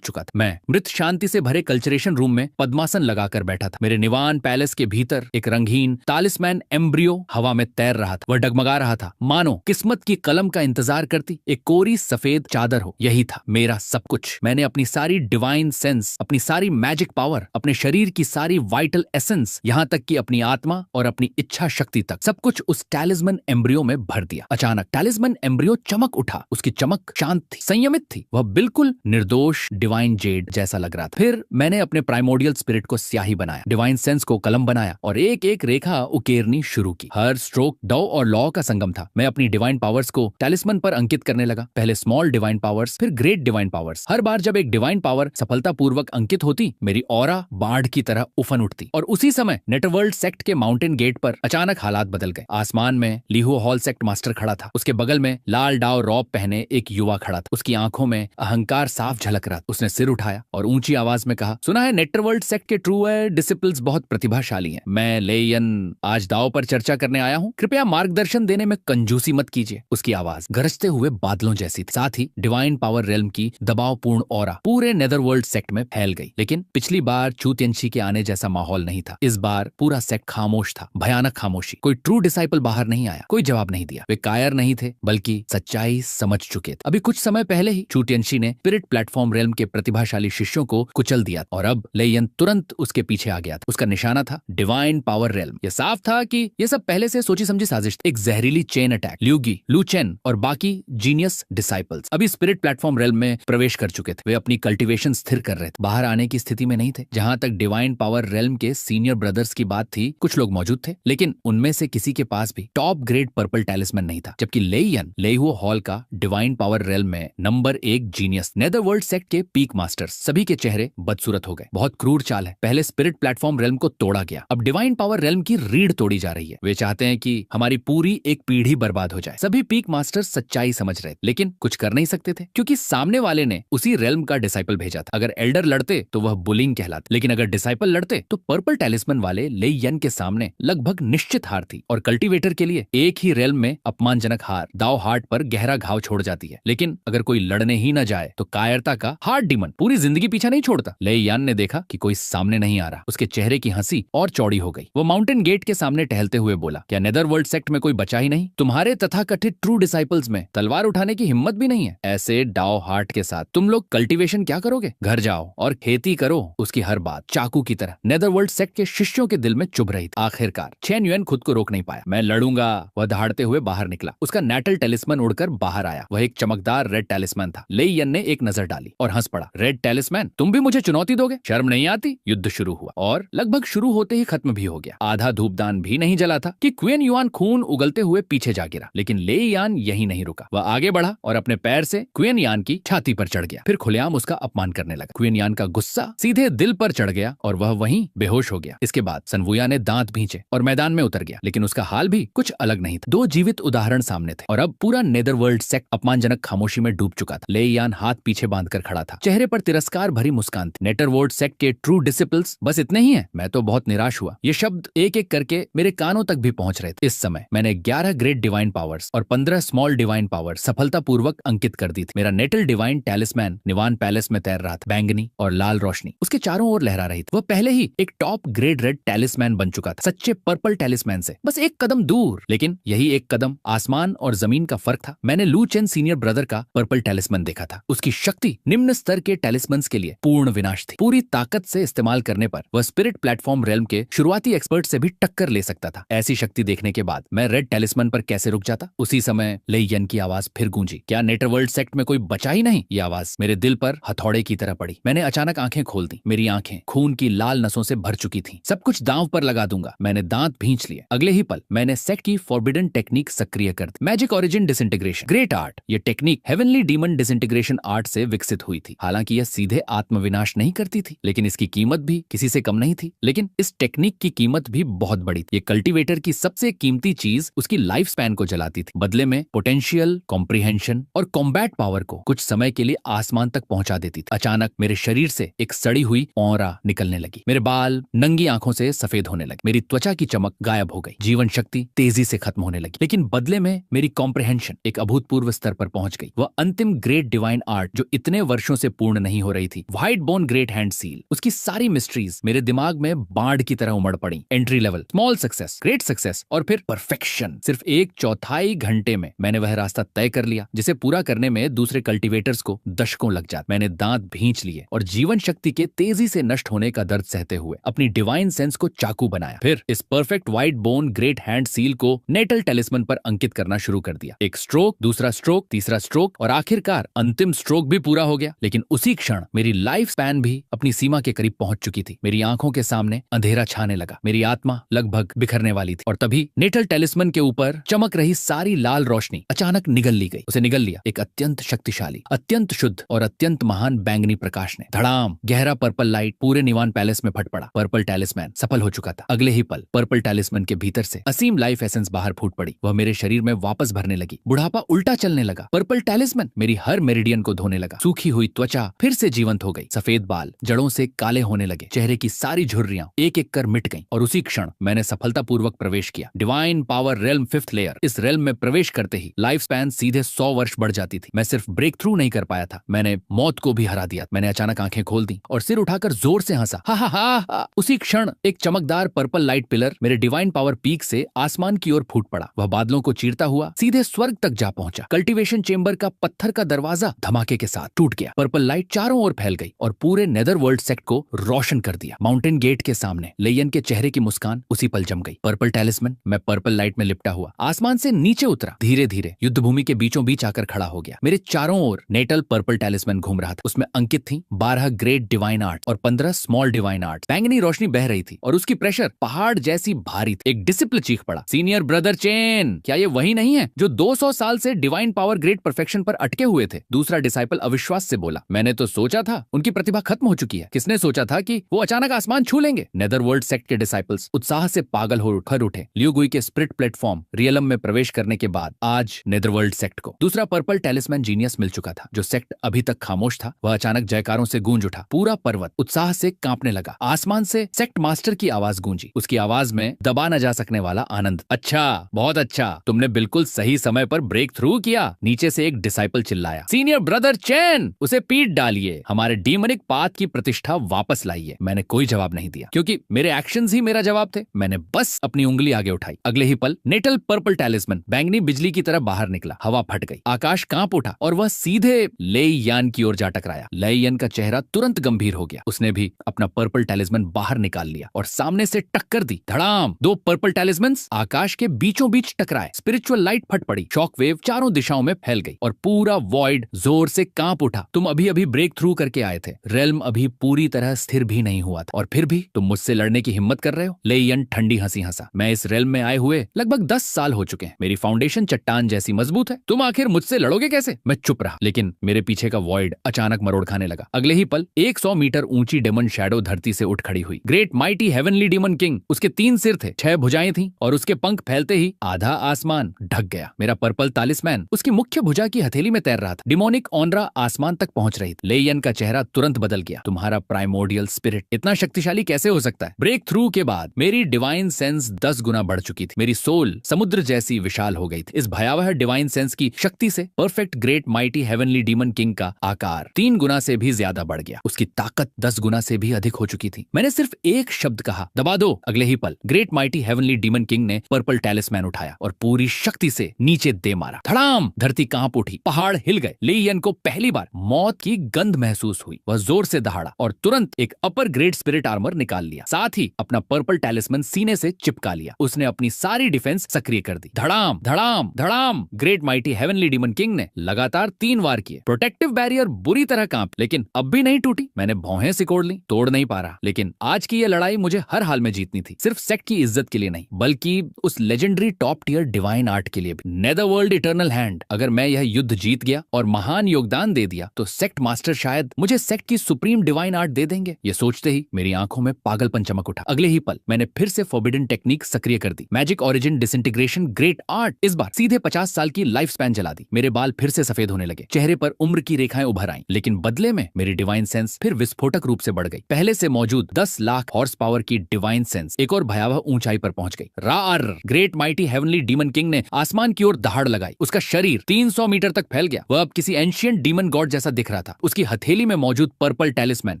चुका था। मैं मृत शांति से भरे कल्चरेशन रूम में पद्मासन लगाकर बैठा था। मेरे निवान पैलेस के भीतर एक रंगीन तालिस्मैन एम्ब्रियो हवा में तैर रहा था। वह डगमगा रहा था, मानो किस्मत की कलम का इंतजार करती एक कोरी सफेद चादर हो। यही था मेरा सब कुछ। मैंने अपनी सारी डिवाइन सेंस, अपनी सारी मैजिक पावर, अपने शरीर की सारी वाइटल एसेंस, यहाँ तक कि अपनी आत्मा और अपनी इच्छा शक्ति तक, सब कुछ उस टैलिस्मैन एम्ब्रियो में भर दिया। अचानक टैलिस्मैन एम्ब्रियो चमक उठा। उसकी चमक शांत थी, संयमित थी। वह बिल्कुल निर्दोष डिवाइन जेड जैसा लग रहा था। फिर मैंने अपने प्राइमोडियल स्पिरिट को स्याही बनाया, डिवाइन सेंस को कलम बनाया और एक एक रेखा उकेरनी शुरू की। हर स्ट्रोक डॉ और लॉ का संगम था। मैं अपनी डिवाइन पावर्स को टैलिस्मन पर अंकित करने लगा। पहले स्मॉल डिवाइन पावर्स, फिर ग्रेट डिवाइन पावर्स। हर बार जब एक डिवाइन पावर सफलतापूर्वक अंकित होती, मेरी ऑरा बाढ़ की तरह उफन उठती। और उसी समय नेटरवर्ल्ड सेक्ट के माउंटेन गेट पर अचानक हालात बदल गए। आसमान में लीहो हॉल सेक्ट मास्टर खड़ा था। उसके बगल में लाल डाव रॉब पहने एक युवा खड़ा था। उसकी आंखों में अहंकार साफ झलक रहा था। उसने सिर उठाया और ऊंची आवाज में कहा, सुना है नेटरवर्ल्ड सेक्ट के ट्रू डिसिपल्स बहुत प्रतिभाशाली हैं। मैं लेयन आज दाव पर चर्चा करने आया हूँ। कृपया मार्गदर्शन देने में कंजूसी मत कीजिए। उसकी आवाज गरजते हुए बादलों जैसी थी। साथ ही डिवाइन पावर रेल्म की दबावपूर्ण ऑरा पूरे नेदरवर्ल्ड सेक्ट में फैल गई। लेकिन पिछली बार चूतियंशी के आने जैसा माहौल नहीं था। इस बार पूरा सेक्ट खामोश था, भयानक खामोशी। कोई ट्रू डिसाइपल बाहर नहीं आया, कोई जवाब नहीं दिया। वे कायर नहीं थे, बल्कि सच्चाई समझ चुके थे। अभी कुछ समय पहले ही चूतियंशी ने स्पिरिट प्लेटफॉर्म रेल्म के प्रतिभाशाली शिष्यों को कुचल दिया और अब लेयन तुरंत उसके पीछे आ गया था। उसका निशाना था डिवाइन पावर रेल्म। यह साफ था कि यह सब पहले से सोची समझी साजिश थी। एक जहरीली चेन अटैक। ल्यूगी, लू चेन और बाकी जीनियस डिसाइपल्स अभी स्पिरिट प्लेटफॉर्म रेल्म में प्रवेश कर चुके थे। वे अपनी कल्टीवेशन स्थिर कर रहे थे, बाहर आने की स्थिति में नहीं थे। जहां तक डिवाइन पावर रेल्म के सीनियर ब्रदर्स की बात थी, कुछ लोग मौजूद थे, लेकिन उनमें से किसी के पास भी टॉप ग्रेड पर्पल टैलिस्मैन नहीं था। जबकि लेयन लेहुओ हॉल का डिवाइन पावर रेल्म में नंबर 1 जीनियस, नेदरवर्ल्ड सेक्ट के पीक मास्टर्स, सभी के चेहरे बदसूरत हो गए। बहुत क्रूर चाल है। पहले स्पिरिट प्लेटफॉर्म रेल्म को तोड़ा गया, अब डिवाइन पावर रेल्म की रीढ़ तोड़ी जा रही है। वे चाहते हैं कि हमारी पूरी एक पीढ़ी बर्बाद हो जाए। सभी पीक मास्टर्स सच्चाई समझ रहे थे, लेकिन कुछ कर नहीं सकते थे, क्योंकि सामने वाले ने उसी रेल्म का डिसाइपल भेजा था। अगर एल्डर लड़ते तो वह बुलिंग कहलाता, लेकिन अगर डिसाइपल लड़ते तो पर्पल टैलिस्मैन वाले लेयन के सामने लगभग निश्चित हार थी। और कल्टीवेटर के लिए एक ही रेल्म में अपमानजनक हार दाव हार्ट पर गहरा घाव छोड़ जाती है। लेकिन अगर कोई लड़ने ही न जाए तो कायरता का हार्ट डीमन पूरी जिंदगी पीछा नहीं छोड़ता। लेयान ने देखा कि कोई सामने नहीं आ रहा। उसके चेहरे की हंसी और चौड़ी हो गई। वो माउंटेन गेट के सामने टहलते हुए बोला, क्या नेदरवर्ल्ड सेक्ट में कोई बचा ही नहीं? तुम्हारे तथाकथित ट्रू डिसाइपल्स में तलवार उठाने की हिम्मत भी नहीं है। ऐसे डाव हार्ट के साथ तुम लोग कल्टीवेशन क्या करोगे? घर जाओ और खेती करो। उसकी हर बात चाकू की तरह नेदरवर्ल्ड सेक्ट के शिष्यों के दिल में चुभ रही थी। आखिरकार चेन युएन खुद को रोक नहीं पाया। मैं लड़ूंगा, वह दहाड़ते हुए बाहर निकला। उसका नेटल टैलिस्मैन उड़कर बाहर आया। वह एक चमकदार रेड टैलिस्मैन था। लेयन ने एक नजर डाली और हंस पड़ा। रेड टैलिस्मैन, तुम भी मुझे चुनौती दोगे? शर्म नहीं आती? युद्ध शुरू हुआ और लगभग शुरू होते ही खत्म भी हो गया। आधा धूपदान भी नहीं जला था कि क्वीन युआन खून उगलते हुए पीछे जा गिरा। लेकिन लेयान यही नहीं रुका। वह आगे बढ़ा और अपने पैर से क्वीन यान की छाती पर चढ़ गया। फिर खुलेआम उसका अपमान करने लगा। क्वीन यान का गुस्सा सीधे दिल पर चढ़ गया और वह वहीं बेहोश हो गया। इसके बाद सनवुया ने दांत भींचे और मैदान में उतर गया। लेकिन उसका हाल भी कुछ अलग नहीं था। 2 जीवित उदाहरण सामने थे और अब पूरा नेदरवर्ल्ड सेक्ट अपमानजनक खामोशी में डूब चुका था। लेयान हाथ पीछे बांधकर खड़ा था। चेहरे पर तिरस्कार भरी मुस्कान थी। नेटरवर्ल्ड सेक्ट के ट्रू डिसिपल्स बस इतने ही हैं? मैं तो बहुत निराश हुआ। ये शब्द एक एक करके मेरे कानों तक भी पहुंच रहे थे। इस समय मैंने 11 ग्रेट डिवाइन पावर्स और 15 स्मॉल डिवाइन पावर्स सफलतापूर्वक अंकित कर दी थी। मेरा नेटल डिवाइन टैलिस्मैन निवान पैलेस में तैर रहा था। बैंगनी और लाल रोशनी उसके चारों ओर लहरा रही थी। वह पहले ही एक टॉप ग्रेड रेड टैलिस्मैन बन चुका था, सच्चे पर्पल टैलिस्मैन से बस एक कदम दूर। लेकिन यही एक कदम आसमान और जमीन का फर्क था। मैंने लू चेन सीनियर ब्रदर का पर्पल टैलिस्मैन देखा था। उसकी शक्ति निम्न स्तर के टैलिस्मैन्स के लिए पूर्ण विनाश थी। पूरी ताकत से इस्तेमाल करने पर वह स्पिरिट प्लेटफॉर्म रेल्म के शुरुआती एक्सपर्ट से भी टक्कर ले सकता था। ऐसी शक्ति देखने के बाद मैं रेड टैलिस्मैन पर कैसे रुक जाता? उसी समय लेयन की आवाज फिर गूंजी, क्या नेटरवर्ल्ड सेक्ट में कोई बचा ही नहीं? ये आवाज मेरे दिल पर हथौड़े की तरह पड़ी। मैंने अचानक आंखें खोल दी। मेरी आंखें खून की लाल नसों से भर चुकी थी। सब कुछ दांव पर लगा दूंगा। मैंने दांत भींच लिए। अगले ही पल मैंने सेक्ट की फॉरबिडन टेक्निक सक्रिय कर दी। Magic origin disintegration, great art. ये technique heavenly demon disintegration art से विकसित हुई थी। हालांकि यह सीधे आत्मविनाश नहीं करती थी, लेकिन इसकी कीमत भी किसी से कम नहीं थी। लेकिन इस टेक्निक की कीमत भी बहुत बड़ी थी। ये कल्टीवेटर की सबसे कीमती चीज उसकी लाइफ स्पैन को जलाती थी। बदले में पोटेंशियल, कॉम्प्रिहेंशन और कॉम्बैट पावर को कुछ समय के लिए आसमान तक पहुंचा देती थी। अचानक मेरे शरीर से एक सड़ी हुई ऑरा निकलने लगी। मेरे बाल नंगी आंखों से सफेद होने लगे। मेरी त्वचा की चमक गायब हो गई। जीवन शक्ति तेजी से खत्म होने लगी। लेकिन बदले में मेरी कॉम्प्रिहेंशन एक अभूतपूर्व स्तर पर पहुंच गई। वह अंतिम ग्रेट डिवाइन आर्ट जो इतने वर्षों से पूर्ण नहीं हो रही थी, white bone great hand seal, उसकी सारी मिस्ट्रीज मेरे दिमाग में बाढ़ की तरह उमड़ पड़ी। Entry level, small success, great success और फिर परफेक्शन। सिर्फ 1/4 घंटे में मैंने वह रास्ता तय कर लिया जिसे पूरा करने में दूसरे कल्टीवेटर्स को दशकों लग जाते। मैंने दांत भींच लिए और जीवन शक्ति के तेजी से नष्ट होने का दर्द सहते हुए अपनी डिवाइन सेंस को चाकू बनाया। फिर इस perfect white bone great hand seal को नेटल टेलिस्मन पर अंकित करना शुरू कर दिया। एक स्ट्रोक, दूसरा स्ट्रोक, तीसरा स्ट्रोक और आखिरकार अंतिम स्ट्रोक भी पूरा हो गया। लेकिन उसी क्षण मेरी लाइफ स्पैन भी अपनी सीमा के करीब पहुंच चुकी थी। मेरी आंखों के सामने अंधेरा छाने लगा। मेरी आत्मा लगभग बिखरने वाली थी और तभी नेटल टेलिस्मन के ऊपर चमक रही सारी लाल रोशनी अचानक निगल ली गई। उसे निगल लिया एक अत्यंत शक्तिशाली, अत्यंत शुद्ध और अत्यंत महान बैंगनी प्रकाश ने। धड़ाम, गहरा पर्पल लाइट पूरे निवान पैलेस में फट पड़ा। पर्पल टैलिस्मैन सफल हो चुका था। अगले ही पल पर्पल टैलिस्मैन के भीतर से असीम लाइफ एसेंस बाहर फूट पड़ी। वह मेरे शरीर में वापस भरने लगी। बुढ़ापा उल्टा चलने लगा। पर्पल टैलिस्मैन मेरी हर मेरिडियन को धोने लगा। सूखी हुई त्वचा फिर से जीवंत हो गई। सफेद बाल जड़ों से काले होने लगे। चेहरे की सारी झुर्रियां एक एक कर मिट गईं और उसी क्षण मैंने सफलतापूर्वक प्रवेश किया। Divine power realm 5th layer. इस रेल्म में प्रवेश करते ही लाइफ स्पैन सीधे 100 वर्ष बढ़ जाती थी। मैं सिर्फ ब्रेक थ्रू नहीं कर पाया था, मैंने मौत को भी हरा दिया। मैंने अचानक आंखें खोल दी और सिर उठाकर जोर से हंसा। हा हा हा। उसी क्षण एक चमकदार पर्पल लाइट पिलर मेरे डिवाइन पावर पीक से आसमान की ओर फूट पड़ा। वह बादलों को चीरता हुआ सीधे स्वर्ग तक जा पहुंचा। कल्टीवेशन चेंबर का पत्थर का दरवाजा धमाके के साथ टूट गया। पर्पल लाइट चारों ओर फैल गई और पूरे नेदर वर्ल्ड सेक्ट को रोशन कर दिया। माउंटेन गेट के सामने लेयन के चेहरे की मुस्कान उसी पल जम गई। पर्पल टैलिस्मैन, मैं पर्पल लाइट में लिपटा हुआ आसमान से नीचे उतरा। धीरे धीरे युद्ध भूमि के बीचों बीच आकर खड़ा हो गया। मेरे चारों ओर नेटल पर्पल टैलिस्मैन घूम रहा था। उसमें अंकित थी 12 ग्रेट डिवाइन आर्ट और 15 स्मॉल डिवाइन आर्ट। बैंगनी रोशनी बह रही थी और उसकी प्रेशर पहाड़ जैसी भारी थी। एक डिसिपल चीख पड़ा, सीनियर ब्रदर चेन, क्या ये वही नहीं है जो 200 साल से डिवाइन पावर ग्रेट परफेक्शन पर अटके हुए थे? दूसरा डिसाइपल अविश्वास से बोला, मैंने तो सोचा था उनकी प्रतिभा खत्म हो चुकी है। किसने सोचा था कि वो अचानक आसमान छू लेंगे? नेदरवर्ल्ड सेक्ट के डिसाइपल्स उत्साह से पागल हो उठे। ल्यूगुई के स्प्रिट प्लेटफॉर्म रियलम में प्रवेश करने के बाद आज नेदरवर्ल्ड सेक्ट को दूसरा पर्पल टैलिस्मैन जीनियस मिल चुका था। जो सेक्ट अभी तक खामोश था वह अचानक जयकारों से गूंज उठा। पूरा पर्वत उत्साह से कांपने लगा। आसमान से सेक्ट मास्टर की आवाज गूंजी। उसकी आवाज में दबा न जा सकने वाला आनंद। अच्छा, बहुत अच्छा, तुमने बिल्कुल सही समय पर ब्रेक थ्रू किया। नीचे से एक डिसाइपल चिल्लाया, सीनियर ब्रदर चेन, उसे पीट डालिए, हमारे डीमनिक पाथ की प्रतिष्ठा वापस लाइए। मैंने कोई जवाब नहीं दिया क्योंकि मेरे एक्शंस ही मेरा जवाब थे। मैंने बस अपनी उंगली आगे उठाई। अगले ही पल नेटल पर्पल टैलिस्मैन बैंगनी बिजली की तरह बाहर निकला। हवा फट गई, आकाश कांप उठा और वह सीधे लेईयान की ओर जा टकराया। लेईयान का चेहरा तुरंत गंभीर हो गया। उसने भी अपना पर्पल टैलिस्मैन बाहर निकाल लिया और सामने से टक्कर दी। धड़ाम, 2 पर्पल टैलिस्मैन्स आकाश के बीचों बीच टकराए। स्पिरिचुअल लाइट फट पड़ी। शॉक वेव चारों दिशाओं में फैल गई और पूरा वॉइड जोर से कांप उठा। तुम अभी अभी ब्रेक थ्रू करके आए थे। रेल्म अभी पूरी तरह स्थिर भी नहीं हुआ था और फिर भी तुम मुझसे लड़ने की हिम्मत कर रहे हो? लेईयन ठंडी हंसी हंसा। मैं इस रेल्म में आए हुए लगभग 10 साल हो चुके हैं। मेरी फाउंडेशन चट्टान जैसी मजबूत है। तुम आखिर मुझसे लड़ोगे कैसे? मैं चुप रहा, लेकिन मेरे पीछे का वॉइड अचानक मरोड़ खाने लगा। अगले ही पल 100 मीटर ऊंची डेमन शैडो धरती से उठ खड़ी हुई। Great mighty heavenly demon king. उसके 3 सिर थे, 6 भुजाएं थीं और उसके पंख फैलते ही आधा आसमान ढक गया। मेरा पर्पल तालिस्मैन उसकी मुख्य भुजा की हथेली में तैर रहा था। डिमोनिक ऑनरा आसमान तक पहुंच रही थी। लेईयन का चेहरा तुरंत बदल गया। तुम्हारा प्राइमोर्डियल स्पिरिट इतना शक्तिशाली कैसे हो सकता है? ब्रेक थ्रू के बाद मेरी डिवाइन सेंस 10 गुना बढ़ चुकी थी। मेरी सोल समुद्र जैसी विशाल हो गई थी। इस भयावह डिवाइन सेंस की शक्ति से perfect great mighty heavenly demon king का आकार 3 गुना से भी ज्यादा बढ़ गया। उसकी ताकत 10 गुना से भी अधिक हो चुकी थी। मैंने सिर्फ एक शब्द कहा, दबा दो। अगले ही पल great mighty heavenly demon king ने पर्पल टैलिस्मैन उठाया और पूरी शक्ति से नीचे दे मारा। धड़ाम, धरती कांप उठी, पहाड़ हिल गए। लेईयन को पहली बार मौत की गंध महसूस हुई। वह जोर से दहाड़ा और तुरंत एक अपर ग्रेड स्पिरिट आर्मर निकाल लिया। साथ ही अपना पर्पल टैलिस्मैन सीने से चिपका लिया। उसने अपनी सारी डिफेंस सक्रिय कर दी। धड़ाम धड़ाम धड़ाम, great mighty heavenly demon king ने लगातार 3 वार किए। प्रोटेक्टिव बैरियर बुरी तरह कांप, लेकिन अब भी नहीं टूटी। मैंने भौहें सिकोड़ ली, तोड़ नहीं पा रहा, लेकिन आज की यह लड़ाई मुझे हर हाल में जीतनी थी। सिर्फ सेक्ट की इज्जत के लिए नहीं, बल्कि उस legendary top tier divine art के लिए भी। नेदरवर्ल्ड इटर्नल हैंड, अगर मैं यह युद्ध जीत गया और महान योगदान दे दिया तो सेक्ट मास्टर शायद मुझे सेक्ट की सुप्रीम डिवाइन आर्ट दे देंगे। ये सोचते ही मेरी आंखों में पागलपन चमक उठा। अगले ही पल मैंने फिर से फॉरबिडन टेक्निक सक्रिय कर दी। Magic origin disintegration great art. इस बार सीधे 50 साल की लाइफ स्पैन जला दी। मेरे बाल फिर से सफेद होने लगे, चेहरे पर उम्र की रेखाएं उभर आईं, लेकिन बदले में मेरी डिवाइन सेंस फिर विस्फोटक रूप से बढ़ गई। पहले से मौजूद 10 लाख हॉर्स पावर की डिवाइन सेंस एक और भयावह ऊंचाई पर पहुंच गई। रार great mighty heavenly demon king ने आसमान की ओर दहाड़ लगाई। उसका शरीर 300 मीटर तक फैल गया। वह अब किसी एंशिएंट डीमन गॉड जैसा दिख रहा था। उसकी हथेली में मौजूद पर्पल टैलिस्मैन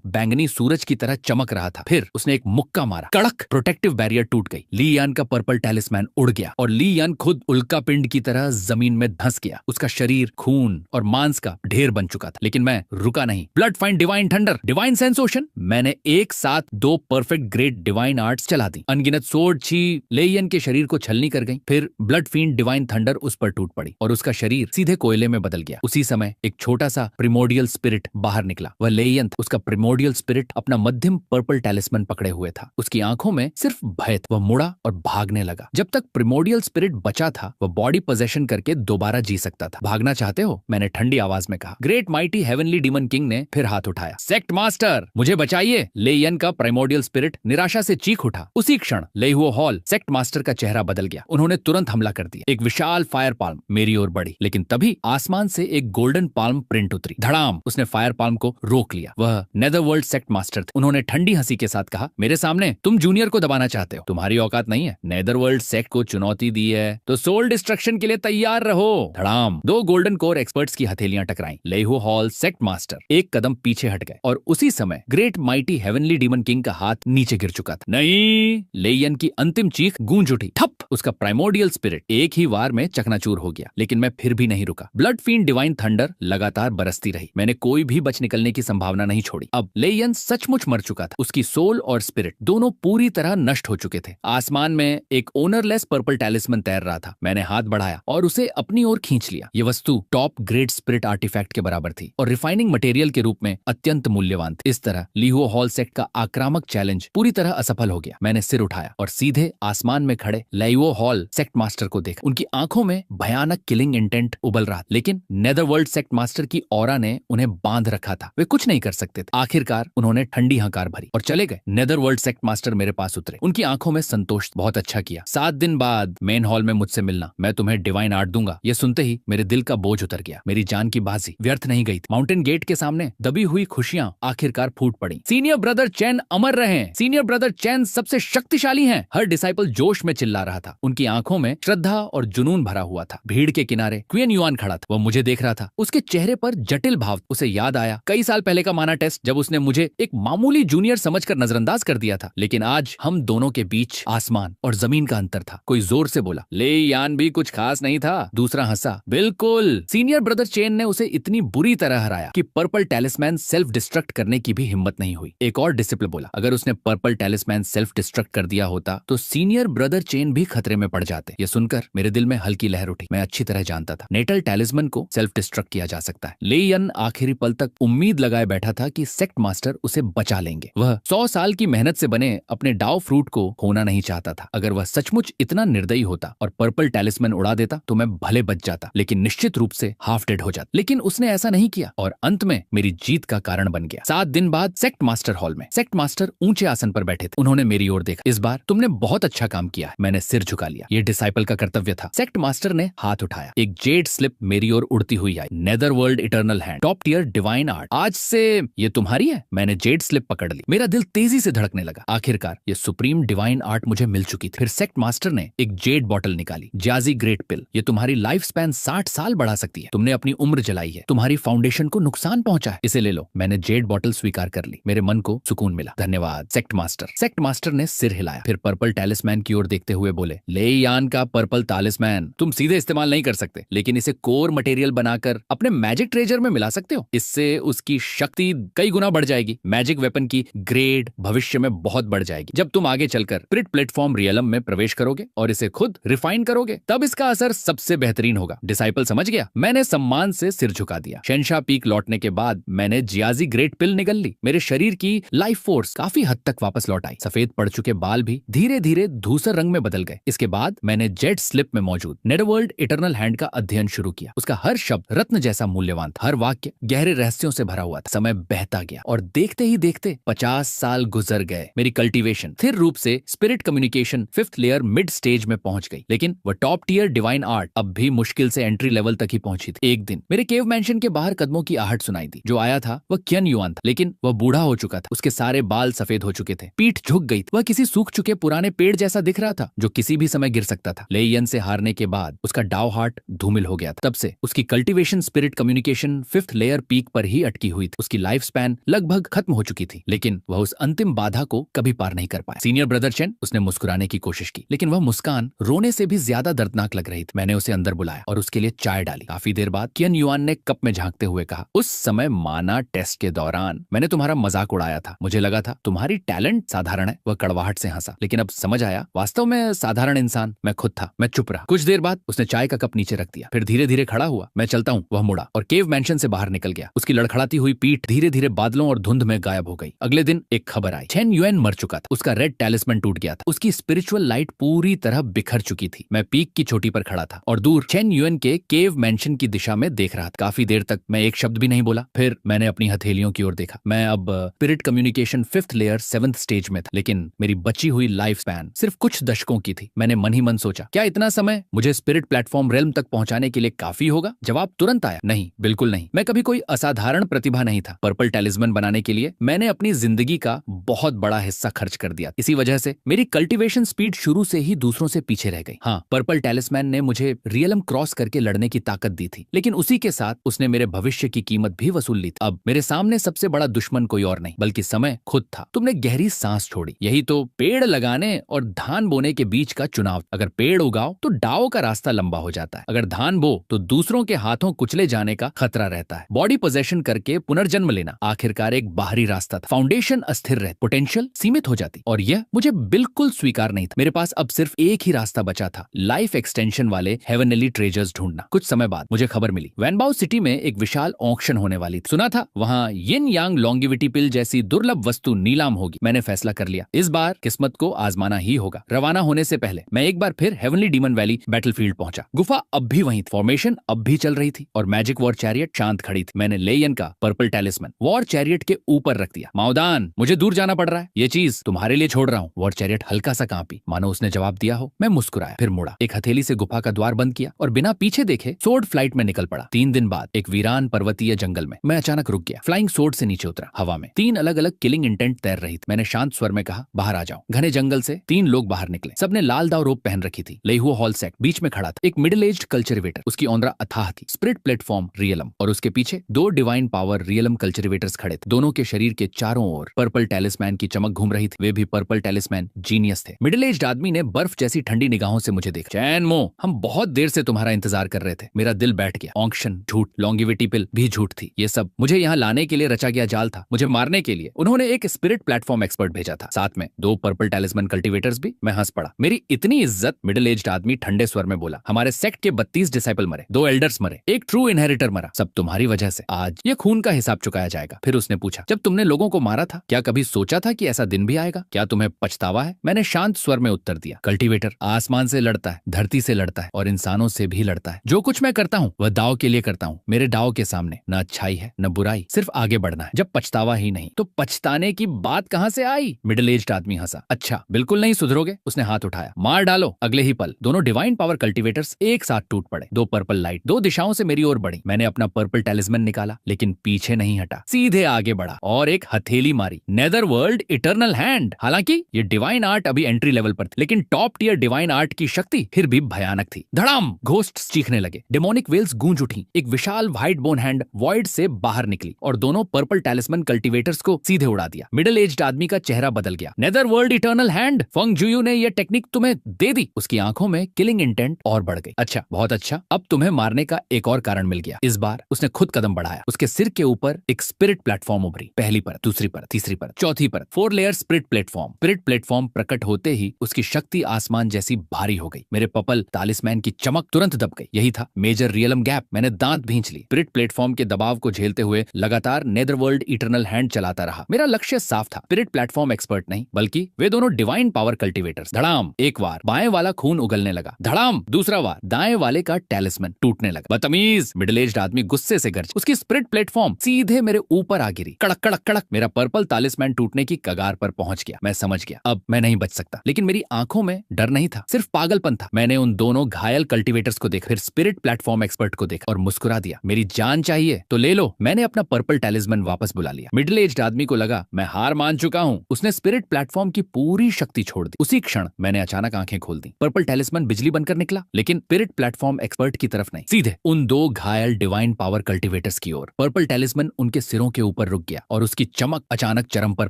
बैंगनी सूरज की तरह चमक रहा था। फिर उसने एक मुक्का मारा, कड़क प्रोटेक्टिव बैरियर टूट गई। ली यान का पर्पल टैलिस्मैन उड़ गया और ली यान खुद उल्का पिंड की तरह जमीन में धंस गया। उसका शरीर खून और मांस का ढेर बन चुका था, लेकिन मैं रुका नहीं। Blood find divine thunder, divine sense ocean. मैंने एक साथ 2 परफेक्ट ग्रेट डिवाइन आर्ट्स चला दी। अनगिनत सोर्ड छी लेयन के शरीर को छलनी कर गई। फिर ब्लड फील्ड डिवाइन थंडर उस पर टूट पड़ी और उसका शरीर सीधे कोयले में बदल गया। उसी समय एक छोटा सा प्रिमोडियल स्पिरिट बाहर निकला। वह लेयन था। उसका प्रिमोडियल स्पिरिट अपना मध्यम पर्पल टैलिस्मैन पकड़े हुए था। उसकी आंखों में सिर्फ भय था। वह मुड़ा और भागने लगा। जब तक प्रिमोडियल स्पिरिट बचा था वह बॉडी पोजेशन करके दोबारा जी सकता था। भागना चाहते हो? मैंने ठंडी आवाज में कहा। Great mighty heavenly demon king ने फिर हाथ उठाया। सेक्ट मास्टर मुझे बचाइए। लेयन का प्राइमोडियल स्पिरिट निराशा से चीख उठा। उसी क्षण लेहुओ हॉल सेक्ट मास्टर का चेहरा बदल गया। उन्होंने तुरंत हमला कर दिया। एक विशाल फायर पाल्म मेरी ओर बढ़ी, लेकिन तभी आसमान से एक गोल्डन पाल्म प्रिंट उतरी। धड़ाम! उसने फायर पाल्म को रोक लिया। वह नेदरवर्ल्ड सेक्ट मास्टर थे। उन्होंने ठंडी हंसी के साथ कहा, मेरे सामने तुम जूनियर को दबाना चाहते हो। तुम्हारी औकात नहीं है। नेदरवर्ल्ड सेक्ट को चुनौती दी है तो सोल डिस्ट्रक्शन के लिए तैयार रहो। धड़ाम! 2 गोल्डन कोर एक्सपर्ट्स की हथेलियां टकराईं। लेहुओ हॉल सेक्ट मास्टर एक कदम पीछे हट गए और उसी समय great mighty heavenly demon king का हाथ नीचे गिर चुका था। नहीं! लेयन की अंतिम चीख गूंज उठी। ठप! उसका प्राइमोडियल स्पिरिट एक ही वार में चकनाचूर हो गया, लेकिन मैं फिर भी नहीं रुका। ब्लड फील्ड डिवाइन थंडर लगातार बरसती रही। मैंने कोई भी बच निकलने की संभावना नहीं छोड़ी। अब लेयन सचमुच मर चुका था। उसकी सोल और स्पिरिट दोनों पूरी तरह नष्ट हो चुके थे। आसमान में एक ओनरलेस पर्पल टैलिस्मैन तैर रहा था। मैंने हाथ बढ़ाया और उसे अपनी ओर खींच लिया। यह वस्तु टॉप ग्रेट स्पिरिट आर्टिफैक्ट के बराबर थी और रिफाइनिंग मटेरियल के रूप में अत्यंत मूल्यवान थी। इस तरह लीहो हॉल सेक्ट का आक्रामक चैलेंज पूरी तरह असफल हो गया। मैंने सिर उठाया और सीधे आसमान में खड़े लेहुओ हॉल सेक्ट मास्टर को देखा। उनकी आंखों में भयानक किलिंग इंटेंट उबल रहा, लेकिन नेदरवर्ल्ड सेक्ट मास्टर की ऑरा ने उन्हें बांध रखा था। वे कुछ नहीं कर सकते थे। आखिरकार उन्होंने ठंडी हंकार भरी और चले गए। नेदरवर्ल्ड सेक्ट मास्टर मेरे पास उतरे। उनकी आंखों में संतोष। बहुत अच्छा किया। 7 दिन बाद मेन हॉल में मुझसे मिलना। मैं तुम्हें डिवाइन आर्ट दूंगा। ये सुनते ही मेरे दिल का बोझ उतर गया। मेरी जान की बाजी व्यर्थ नहीं गई थी। माउंटेन गेट के सामने दबी हुई खुशियां आखिरकार फूट पड़ी। सीनियर ब्रदर चैन अमर रहे। सीनियर ब्रदर चैन सबसे शक्तिशाली हैं। हर डिसाइपल जोश में चिल्ला रहा था। उनकी आंखों में श्रद्धा और जुनून भरा हुआ था। भीड़ के किनारे क्वीन युआन खड़ा था। वह मुझे देख रहा था। उसके चेहरे पर जटिल भाव। उसे याद आया कई साल पहले का माना टेस्ट, जब उसने मुझे एक मामूली जूनियर समझकर नजरअंदाज कर दिया था। लेकिन आज हम दोनों के बीच आसमान और जमीन का अंतर था। कोई जोर से बोला, ले यान भी कुछ खास नहीं था। दूसरा हंसा, बिल्कुल। सीनियर ब्रदर चेन ने उसे इतनी बुरी तरह हराया कि पर्पल टैलिस्मैन सेल्फ डिस्ट्रक्ट करने की भी हिम्मत नहीं हुई। एक और डिसिप्लिन बोला, अगर उसने पर्पल टैलिस्मैन सेल्फ डिस्ट्रक्ट कर दिया होता तो सीनियर ब्रदर चेन भी खतरे में पड़ जाते। यह सुनकर मेरे दिल में हल्की लहर उठी। मैं अच्छी तरह जानता था नेटल टैलिस्मैन को सेल्फ डिस्ट्रक्ट किया जा सकता है। लेयन आखिरी पल तक उम्मीद लगाए बैठा था कि सेक्ट मास्टर उसे बचा लेंगे। वह 100 साल की मेहनत से बने अपने डाव फ्रूट को खोना नहीं चाहता था। अगर वह सचमुच इतना निर्दयी होता और पर्पल टैलिस्मैन उड़ा देता तो मैं भले बच जाता, लेकिन निश्चित रूप से हाफ डेड हो जाता। लेकिन उसने ऐसा नहीं किया और अंत में मेरी जीत का कारण बन गया। 7 दिन बाद सेक्ट मास्टर हॉल में सेक्ट मास्टर ऊंचे आसन पर बैठे थे। उन्होंने मेरी ओर देखा। इस बार तुमने बहुत अच्छा काम किया है। मैंने सिर झुका लिया। ये डिसाइपल का कर्तव्य था। सेक्ट मास्टर ने हाथ उठाया। एक जेड स्लिप मेरी ओर उड़ती हुई आई। Netherworld eternal hand, top tier divine art. आज से ये तुम्हारी है। मैंने जेड स्लिप पकड़ ली। मेरा दिल तेजी से धड़कने लगा। आखिरकार ये सुप्रीम डिवाइन आर्ट मुझे मिल चुकी थी। फिर सेक्ट मास्टर ने एक जेड बॉटल निकाली। जाजी ग्रेट पिल, ये तुम्हारी लाइफ स्पैन 60 साल बढ़ा सकती है। तुमने अपनी उम्र जलाई है। तुम्हारी फाउंडेशन को नुकसान पहुंचा है। इसे ले लो। मैंने जेड बॉटल स्वीकार कर ली। मेरे मन को सुकून मिला। धन्यवाद सेक्ट मास्टर। सेक्ट मास्टर ने सिर हिलाया। फिर पर्पल टैलिस्मैन की ओर देखते हुए बोले, ले यान का पर्पल टैलिस्मैन तुम सीधे इस्तेमाल नहीं कर सकते, लेकिन इसे कोर मटेरियल बनाकर अपने मैजिक ट्रेजर में मिला सकते हो। इससे उसकी शक्ति कई गुना बढ़ जाएगी। मैजिक वेपन की ग्रेड भविष्य में बहुत बढ़ जाएगी। जब तुम आगे चलकर प्रिट प्लेटफॉर्म रियलम में प्रवेश करोगे और इसे खुद रिफाइन करोगे, तब इसका असर सबसे बेहतरीन होगा। डिसाइपल समझ गया। मैंने सम्मान से सिर झुका दिया। शहंशाह पीक लौटने के बाद मैंने जियाजी ग्रेट पिल निगल ली। मेरे शरीर की लाइफ फोर्स काफी हद तक वापस लौट आई। सफेद पड़ चुके बाल भी धीरे धीरे धूसर रंग में बदल गए। इसके बाद मैंने जेड स्लिप में मौजूद नेदरवर्ल्ड इटर्नल हैंड का अध्ययन अध्ययन शुरू किया। उसका हर शब्द रत्न जैसा मूल्यवान था, हर वाक्य गहरे रहस्यों से भरा हुआ था। समय बहता गया और देखते ही देखते 50 साल गुजर गए। मेरी कल्टीवेशन स्थिर रूप से spirit communication 5th layer mid stage में पहुंच गई, लेकिन वह टॉप टियर डिवाइन आर्ट अब भी मुश्किल से एंट्री लेवल तक ही पहुंची थी। एक दिन मेरे केव मैंशन के बाहर कदमों की आहट सुनाई दी। जो आया था वह क्यन युआन था, लेकिन वह बूढ़ा हो चुका था। उसके सारे बाल सफेद हो चुके थे, पीठ झुक गई थी। वह किसी सूख चुके पुराने पेड़ जैसा दिख रहा था जो किसी भी समय गिर सकता था। लेयन से हारने के बाद उसका डाव हार्ट धूमिल हो गया था। तब से उसकी cultivation spirit communication 5th layer peak पर ही अटकी हुई थी। उसकी लाइफ स्पैन लगभग खत्म हो चुकी थी, लेकिन वह उस अंतिम बाधा को कभी पार नहीं कर पाया। सीनियर ब्रदर चेन, उसने मुस्कुराने की कोशिश की, लेकिन वह मुस्कान रोने से भी ज्यादा दर्दनाक लग रही थी। मैंने उसे अंदर बुलाया और उसके लिए चाय डाली। काफी देर बाद कियन युआन ने कप में झांकते हुए कहा, उस समय माना टेस्ट के दौरान मैंने तुम्हारा मजाक उड़ाया था। मुझे लगा था तुम्हारी टैलेंट साधारण है। वह कड़वाहट से हंसा, लेकिन अब समझ आया वास्तव में साधारण इंसान मैं खुद था। मैं चुप रहा। कुछ देर बाद उसने चाय का कप नीचे रख दिया, फिर धीरे धीरे खड़ा हुआ। मैं चलता हूँ, वह मुड़ा और केव मैंशन से बाहर निकल गया। उसकी लड़खड़ाती हुई पीठ धीरे धीरे बादलों और धुंध में गायब हो गई। अगले दिन एक खबर आई, चेन युएन मर चुका था। उसका रेड टैलिस्मैन टूट गया था। उसकी स्पिरिचुअल लाइट पूरी तरह बिखर चुकी थी। मैं पीक की चोटी पर खड़ा था और दूर चेन युएन के केव मैंशन की दिशा में देख रहा था। काफी देर तक मैं एक शब्द भी नहीं बोला। फिर मैंने अपनी हथेलियों की ओर देखा। मैं अब spirit communication 5th layer 7th stage में था, लेकिन मेरी बची हुई लाइफ स्पैन सिर्फ कुछ दशकों की थी। मैंने मन ही मन सोचा, क्या इतना समय मुझे स्पिरिट प्लेटफॉर्म रेल्म तक पहुंचाने के लिए काफी होगा? जवाब तुरंत आया, नहीं, बिल्कुल नहीं। मैं कभी कोई असाधारण प्रतिभा नहीं था। पर्पल टैलिस्मैन बनाने के लिए मैंने अपनी जिंदगी का बहुत बड़ा हिस्सा खर्च कर दिया। इसी वजह से मेरी कल्टीवेशन स्पीड शुरू से ही दूसरों से पीछे रह गई। हाँ, पर्पल टैलिस्मैन ने मुझे रियलम क्रॉस करके लड़ने की ताकत दी थी, लेकिन उसी के साथ उसने मेरे भविष्य की कीमत भी वसूल ली थी। अब मेरे सामने सबसे बड़ा दुश्मन कोई और नहीं बल्कि समय खुद था। तुमने गहरी सांस छोड़ी। यही तो पेड़ लगाने और धान बोने के बीच का चुनाव। अगर पेड़ उगाओ तो डाओ का रास्ता लंबा हो जाता है, अगर धान बो तो दूसरों के हाथों कुचले जाने का खतरा रहता है। बॉडी पोजेशन करके पुनर्जन्म लेना आखिरकार एक बाहरी रास्ता था। फाउंडेशन अस्थिर रहे, पोटेंशियल सीमित हो जाती, और यह मुझे बिल्कुल स्वीकार नहीं था। मेरे पास अब सिर्फ एक ही रास्ता बचा था, लाइफ एक्सटेंशन वाले हेवनली ट्रेजर्स ढूंढना। कुछ समय बाद मुझे खबर मिली, वैनबाओ सिटी में एक विशाल ऑक्शन होने वाली थी। सुना था वहाँ यिन यांग लॉन्गिविटी पिल जैसी दुर्लभ वस्तु नीलाम होगी। मैंने फैसला कर लिया, इस बार किस्मत को आजमाना ही होगा। रवाना होने से पहले मैं एक बार फिर हेवनली डीमन वैली बैटलफील्ड पहुंचा। गुफा अब भी वहीं थी, फॉर्मेशन अब भी चल रही थी और मैजिक वॉर चैरियट शांत खड़ी थी। मैंने लेयन का पर्पल टैलिस्मैन वॉर चैरियट के ऊपर रख दिया। माउदान, मुझे दूर जाना पड़ रहा है, ये चीज तुम्हारे लिए छोड़ रहा हूँ। वॉर चैरियट हल्का सा कांपी, मानो उसने जवाब दिया हो। मैं मुस्कुराया, फिर मुड़ा, एक हथेली से गुफा का द्वार बंद किया और बिना पीछे देखे सोर्ड फ्लाइट में निकल पड़ा। 3 दिन बाद एक वीरान पर्वतीय जंगल में मैं अचानक रुक गया। फ्लाइंग सोर्ड से नीचे उतरा। हवा में 3 अलग अलग किलिंग इंटेंट तैर रही थी। मैंने शांत स्वर में कहा, बाहर आ जाओ। घने जंगल से 3 लोग बाहर निकले। सबने लाल दाव रोप पहन रखी थी। लेहुओ हॉल सेक बीच में खड़ा था, एक मिडिल एज्ड कल्चरवेटर, उसकी औंदरा अथाह थी। स्पिरिट प्लेटफॉर्म रियलम, और उसके पीछे 2 डिवाइन पावर रियलम कल्चरवेटर्स खड़े थे। दोनों के शरीर के चारों ओर पर्पल टैलिस्मैन की चमक घूम रही थी। वे भी पर्पल टैलिस्मैन जीनियस थे। मिडिल एज्ड आदमी ने बर्फ जैसी ठंडी निगाहों से मुझे देखा। चैन मो, हम बहुत देर से तुम्हारा इंतजार कर रहे थे। मेरा दिल बैठ गया। ऑक्शन झूठ, लॉन्गिविटी पिल भी झूठ थी। ये सब मुझे यहाँ लाने के लिए रचा गया जाल था, मुझे मारने के लिए। उन्होंने एक स्पिरिट प्लेटफॉर्म एक्सपर्ट भेजा था, साथ में 2 पर्पल टैलिस्मैन कल्टीवेटर्स भी। मैं हंस पड़ा। मेरी इतनी इज्जत। मिडिल एज्ड आदमी ठंडे स्वर में बोला, हमारे सेक्ट के 32 डिसाइपल मरे, 2 एल्डर्स मरे, एक ट्रू इनहेरिटर मरा, सब तुम्हारी वजह से। आज ये खून का हिसाब चुकाया जाएगा। फिर उसने पूछा, जब तुमने लोगों को मारा था क्या कभी सोचा था कि ऐसा दिन भी आएगा? क्या तुम्हें पछतावा है? मैंने शांत स्वर में उत्तर दिया, कल्टीवेटर आसमान से लड़ता है, धरती से लड़ता है और इंसानों से भी लड़ता है। जो कुछ मैं करता हूँ वह दाव के लिए करता हूँ। मेरे दाव के सामने न अच्छाई है न बुराई, सिर्फ आगे बढ़ना है। जब पछतावा ही नहीं तो पछताने की बात कहाँ से आई? मिडिल एज्ड आदमी हंसा। अच्छा, बिल्कुल नहीं सुधरोगे? उसने हाथ उठाया। मार डालो। अगले ही पल दोनों डिवाइन पावर कल्टीवेटर्स एक साथ टूट पड़े। 2 पर्पल लाइट 2 दिशाओं से मेरी ओर बढ़ी। मैंने अपना पर्पल टैलिस्मैन निकाला, लेकिन पीछे नहीं हटा, सीधे आगे बढ़ा और एक हथेली मारी। Nether world eternal hand. हालांकि ये डिवाइन आर्ट अभी एंट्री लेवल पर थी, लेकिन टॉप टियर डिवाइन आर्ट की शक्ति फिर भी भयानक थी। धड़ाम! घोस्ट्स चीखने लगे, डेमोनिक वेल्स गूंज उठी। एक विशाल व्हाइट बोन हैंड वॉइड से बाहर निकली और दोनों पर्पल टैलिस्मैन कल्टीवेटर्स को सीधे उड़ा दिया। मिडिल एज्ड आदमी का चेहरा बदल गया। नेदर वर्ल्ड इटर्नल हैंड, फंग जुयू ने यह टेक्निक तुम्हें दे दी। उसकी आंखों में किलिंग इंटेंट और बढ़ गई। अच्छा, बहुत अच्छा, अब तुम्हें मारने का एक और कारण मिल गया। इस बार उसने खुद कदम बढ़ाया। उसके सिर के ऊपर एक स्पिरिट प्लेटफॉर्म उभरी। पहली परत, दूसरी परत, तीसरी परत, चौथी परत, 4 layer spirit platform. Spirit platform प्रकट होते ही उसकी शक्ति आसमान जैसी भारी हो गई। मेरे पर्पल टैलिस्मैन की चमक तुरंत दब गई। यही था मेजर रियलम गैप। मैंने दांत भींच ली। स्पिरिट प्लेटफॉर्म के दबाव को झेलते हुए लगातार नेदरवर्ल्ड इटर्नल हैंड चलाता रहा। मेरा लक्ष्य साफ था, स्पिरिट प्लेटफॉर्म एक्सपर्ट नहीं बल्कि वे दोनों डिवाइन पावर कल्टीवेटर्स। धड़ाम! एक बार बाएं वाला खून उगलने लगा। धड़ाम! दूसरा बार दाएं वाले का टैलिस्मैन टूटने लगा। बदतमीज, मिडिल एज्ड आदमी गुस्से से गरज। उसकी स्पिरिट प्लेटफॉर्म सीधे मेरे ऊपर आ गिरी। कड़क कड़क कड़क। मेरा पर्पल टैलिस्मैन टूटने की कगार पर पहुंच गया। मैं समझ गया अब मैं नहीं बच सकता, लेकिन मेरी आंखों में डर नहीं था, सिर्फ पागलपन था। मैंने उन दोनों घायल कल्टीवेटर्स को देखा, फिर स्पिरिट प्लेटफॉर्म एक्सपर्ट को देखा और मुस्कुरा दिया। मेरी जान चाहिए तो ले लो। मैंने अपना पर्पल टैलिस्मैन वापस बुला लिया। मिडिल एज्ड आदमी को लगा मैं हार मान चुका हूं। उसने स्पिरिट प्लेटफॉर्म की पूरी शक्ति छोड़ दी। उसी क्षण मैंने अचानक आंखें खोल दी। पर्पल टैलिस्मैन बिजली बनकर निकला, लेकिन स्पिरिट प्लेटफॉर्म एक्सपर्ट की तरफ नहीं, सीधे उन दो घायल डिवाइन पावर कल्टीवेटर्स की ओर। पर्पल टैलिस्मैन उनके सिरों के ऊपर रुक गया और उसकी चमक अचानक चरम पर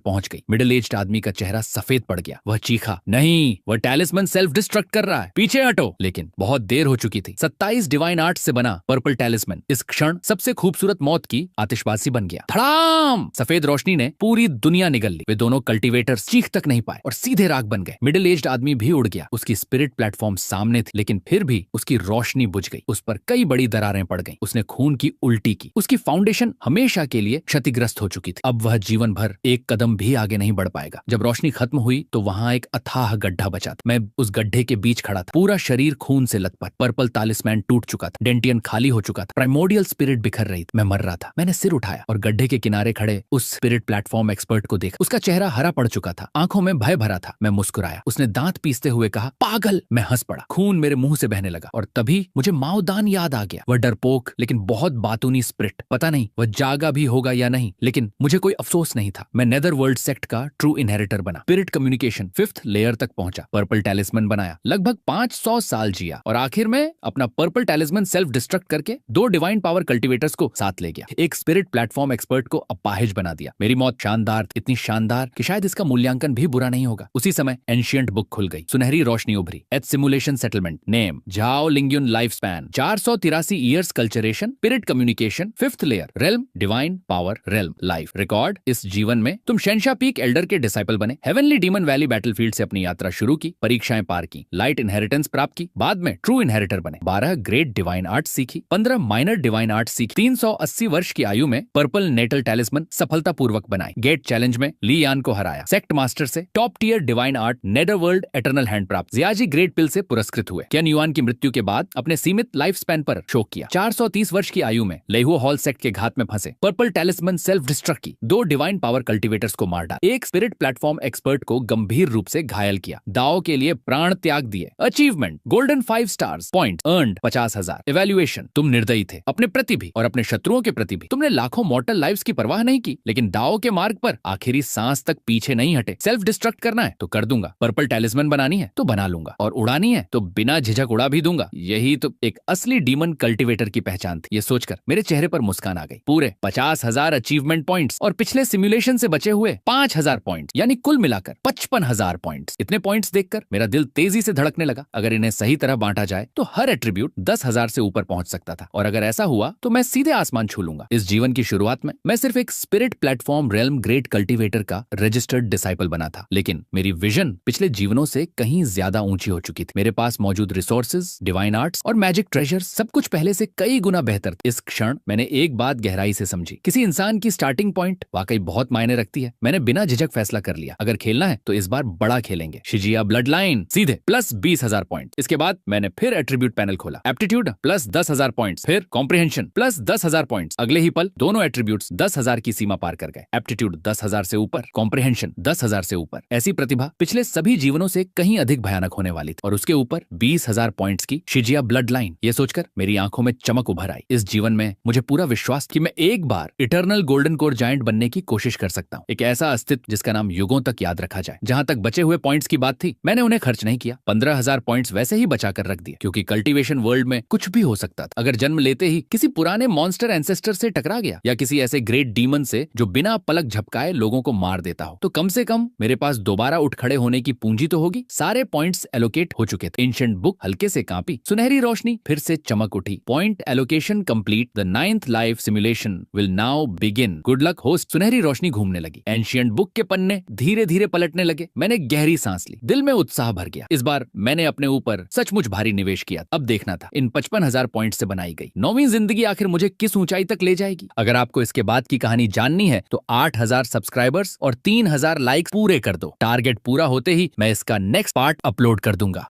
पहुंच गई। मिडिल एज्ड आदमी का चेहरा सफेद पड़ गया। वह चीखा, नहीं, वह टैलिस्मैन सेल्फ डिस्ट्रक्ट कर रहा है, पीछे हटो। लेकिन बहुत देर हो चुकी थी। 27 डिवाइन आर्ट्स से बना पर्पल टैलिस्मैन इस क्षण सबसे खूबसूरत मौत की आतिशबाजी बन गया। धड़ाम! सफेद रोशनी ने पूरी दुनिया निगल ली। वे दोनों कल्टीवेटर्स चीख तक नहीं पाए और सीधे राख बन गए। मिडिल एज्ड आदमी भी उड़ गया। उसकी स्पिरिट प्लेटफॉर्म सामने थी, लेकिन फिर भी उसकी रोशनी बुझ गई। उस पर कई बड़ी दरारें पड़ गईं। उसने खून की उल्टी की। उसकी फाउंडेशन हमेशा के लिए क्षतिग्रस्त हो चुकी थी। अब वह जीवन भर एक कदम भी आगे नहीं बढ़ पाएगा। जब रोशनी खत्म हुई तो वहां एक अथाह गड्ढा बचा था। मैं उस गड्ढे के बीच खड़ा था। पूरा शरीर खून से लथपथ। पर्पल टैलिस्मैन टूट चुका था। डेंटियन खाली हो चुका था। प्राइमोर्डियल स्पिरिट बिखर रही थी। मैं मर रहा था। मैंने सिर उठाया और गड्ढे के किनारे खड़े उस स्पिरिट प्लेटफॉर्म एक्सपर्ट को देखा। उसका चेहरा हरा पड़ चुका था। आंखों में भय भरा था। मैं मुस्कुराया। उसने दांत पीसते हुए कहा, पागल। मैं हंस पड़ा। खून मेरे मुंह से बहने लगा और तभी मुझे माओदान याद आ गया। वह डरपोक लेकिन बहुत बातूनी स्पिरिट। पता नहीं वह जागा भी होगा या नहीं, लेकिन मुझे कोई अफसोस नहीं था। मैं नेदर वर्ल्ड सेक्ट का ट्रू इनहेरिटर बना। स्पिरिट कम्युनिकेशन 5th लेयर तक पहुंचा। पर्पल टैलिस्मैन बनाया। लगभग 500 साल जिया और आखिर में अपना पर्पल टैलिस्मैन सेल्फ डिस्ट्रक्ट करके 2 डिवाइन पावर कल्टीवेटर्स को साथ ले गया। एक स्पिरिट प्लेटफॉर्म एक्सपर्ट को अपाहिज बना दिया। मेरी मौत शानदार, इतनी शानदार कि शायद इसका मूल्यांकन भी बुरा नहीं होगा। उसी समय एंशिएंट बुक खुल गई। सुनहरी रोशनी उभरी। H simulation settlement name Zhao Lingyun life span 483 years cultivation spirit communication 5th layer realm divine power realm life record. इस जीवन में तुम शेंशा पीक एल्डर के डिसाइपल बने। हेवनली डीमन वैली बैटलफील्ड से अपनी यात्रा शुरू की। परीक्षाएं पार की। लाइट इनहेरिटेंस प्राप्त की। बाद में ट्रू इनहेरिटर बने। 12 ग्रेट डिवाइन आर्ट्स सीखी। 15 माइनर डिवाइन आर्ट्स सीखी। 380 वर्ष की आयु में पर्पल नेटल टैलिस्मैन सफलतापूर्वक बनाई। गेट चैलेंज में ली यान को हराया। सेक्ट मास्टर से top tier divine art nether world eternal hand प्राप्त। जियाजी ग्रेट पिल से पुरस्कृत हुए। केन युआन की मृत्यु के बाद अपने सीमित लाइफ स्पैन पर शोक किया। 430 वर्ष की आयु में लेहुओ हॉल सेक्ट के घात में फंसे। पर्पल टैलिस्मैन सेल्फ डिस्ट्रक्ट की। 2 डिवाइन पावर कल्टीवेटर्स को मार डाला। एक स्पिरिट प्लेटफॉर्म एक्सपर्ट को गंभीर रूप से घायल किया। दाओ के लिए प्राण त्याग दिए। Achievement golden 5 stars. Point earned 50,000। Evaluation तुम निर्दयी थे अपने प्रति भी और अपने शत्रुओं के प्रति भी। तुमने लाखों मॉर्टल लाइव्स की परवाह नहीं की, लेकिन दाओ के मार्ग पर आखिरी सांस तक पीछे नहीं हटे। सेल्फ डिस्ट्रक्ट करना है तो कर दूंगा। पर्पल टैलिस्मैन बनानी है तो बना लूंगा और उड़ानी है तो बिना झिझक उड़ा भी दूंगा। यही तो एक असली डीमन कल्टीवेटर की पहचान थी। ये सोचकर मेरे चेहरे पर मुस्कान आ गई। पूरे 50,000 अचीवमेंट पॉइंट्स और पिछले सिमुलेशन से बचे हुए 5,000 पॉइंट्स, यानी कुल मिलाकर 55,000 पॉइंट्स। इतने पॉइंट्स देखकर मेरा दिल तेजी से धड़कने लगा। अगर इन्हें सही तरह बांटा जाए तो हर एट्रीब्यूट 10,000 से ऊपर पहुंच सकता था, और अगर ऐसा हुआ तो मैं सीधे आसमान छू लूंगा। इस जीवन की शुरुआत में मैं सिर्फ एक spirit platform realm great cultivator का रजिस्टर्ड डिसाइपल बना था, लेकिन मेरी विजन पिछले जीवनों से कहीं ज्यादा ऊंची हो चुकी थी। मेरे पास मौजूद रिसोर्सेज, डिवाइन आर्ट्स और मैजिक ट्रेजर सब कुछ पहले से कई गुना बेहतर था। इस क्षण मैंने एक बात गहराई से समझी। किसी इंसान की स्टार्टिंग पॉइंट वाकई बहुत मायने रखती है। मैंने बिना झिझक फैसला कर लिया, अगर खेलना है तो इस बार बड़ा खेलेंगे। शिजिया ब्लड लाइन सीधे प्लस 20,000 पॉइंट। इसके बाद मैंने फिर एट्रीब्यूट पैनल खोला। एप्टीट्यूड प्लस 10,000 पॉइंट, फिर कॉम्प्रिहेंशन प्लस 10,000 पॉइंट। अगले ही पल दोनों एट्रीब्यूट्स 10,000 की सीमा पार कर गए। एप्टीट्यूड 10,000 से ऊपर, कॉम्प्रिहेंशन 10,000 से ऊपर। ऐसी प्रतिभा पिछले सभी जीवनों से कहीं अधिक भयानक होने वाली थी, और उसके ऊपर 20,000 पॉइंट्स की शिजिया ब्लड लाइन। ये सोचकर मेरी आंखों में चमक उभर आई। इस जीवन में मुझे पूरा विश्वास कि मैं एक बार इटर्नल गोल्डन कोर जायंट बनने की कोशिश कर सकता हूँ। एक ऐसा अस्तित्व जिसका नाम युगों तक याद रखा जाए। जहां तक बचे हुए पॉइंट्स की बात थी, मैंने उन्हें खर्च नहीं किया। 15,000 पॉइंट्स वैसे ही बचा कर रख दिए, क्योंकि कल्टीवेशन वर्ल्ड में कुछ भी हो सकता था। अगर जन्म लेते ही किसी पुराने मॉन्स्टर एंसेस्टर से टकरा गया, या किसी ऐसे ग्रेट डीमन से जो बिना पलक झपकाए लोगों को मार देता हो, तो कम से कम मेरे पास दोबारा उठ खड़े होने की पूंजी तो होगी। सारे पॉइंट्स एलोकेट हो चुके थे। एंशिएंट बुक हल्के से कांपी। सुनहरी रोशनी फिर से चमक उठी। Point allocation complete. The 9th life simulation will now begin. Good luck host. सुनहरी रोशनी घूमने लगी। एंशिएंट बुक के पन्ने धीरे धीरे पलटने लगे। मैंने गहरी सांस ली। दिल में उत्साह भर गया। इस बार मैंने अपने ऊपर सचमुच भारी निवेश किया। अब देखना था इन 55,000 पॉइंट से बनाई गई 9वीं जिंदगी आखिर मुझे किस ऊंचाई तक ले जाएगी। अगर आपको इसके बाद की कहानी जाननी है तो 8,000 सब्सक्राइबर्स और 3,000 लाइक्स पूरे कर दो। टारगेट पूरा होते ही मैं इसका नेक्स्ट पार्ट अपलोड कर दूंगा।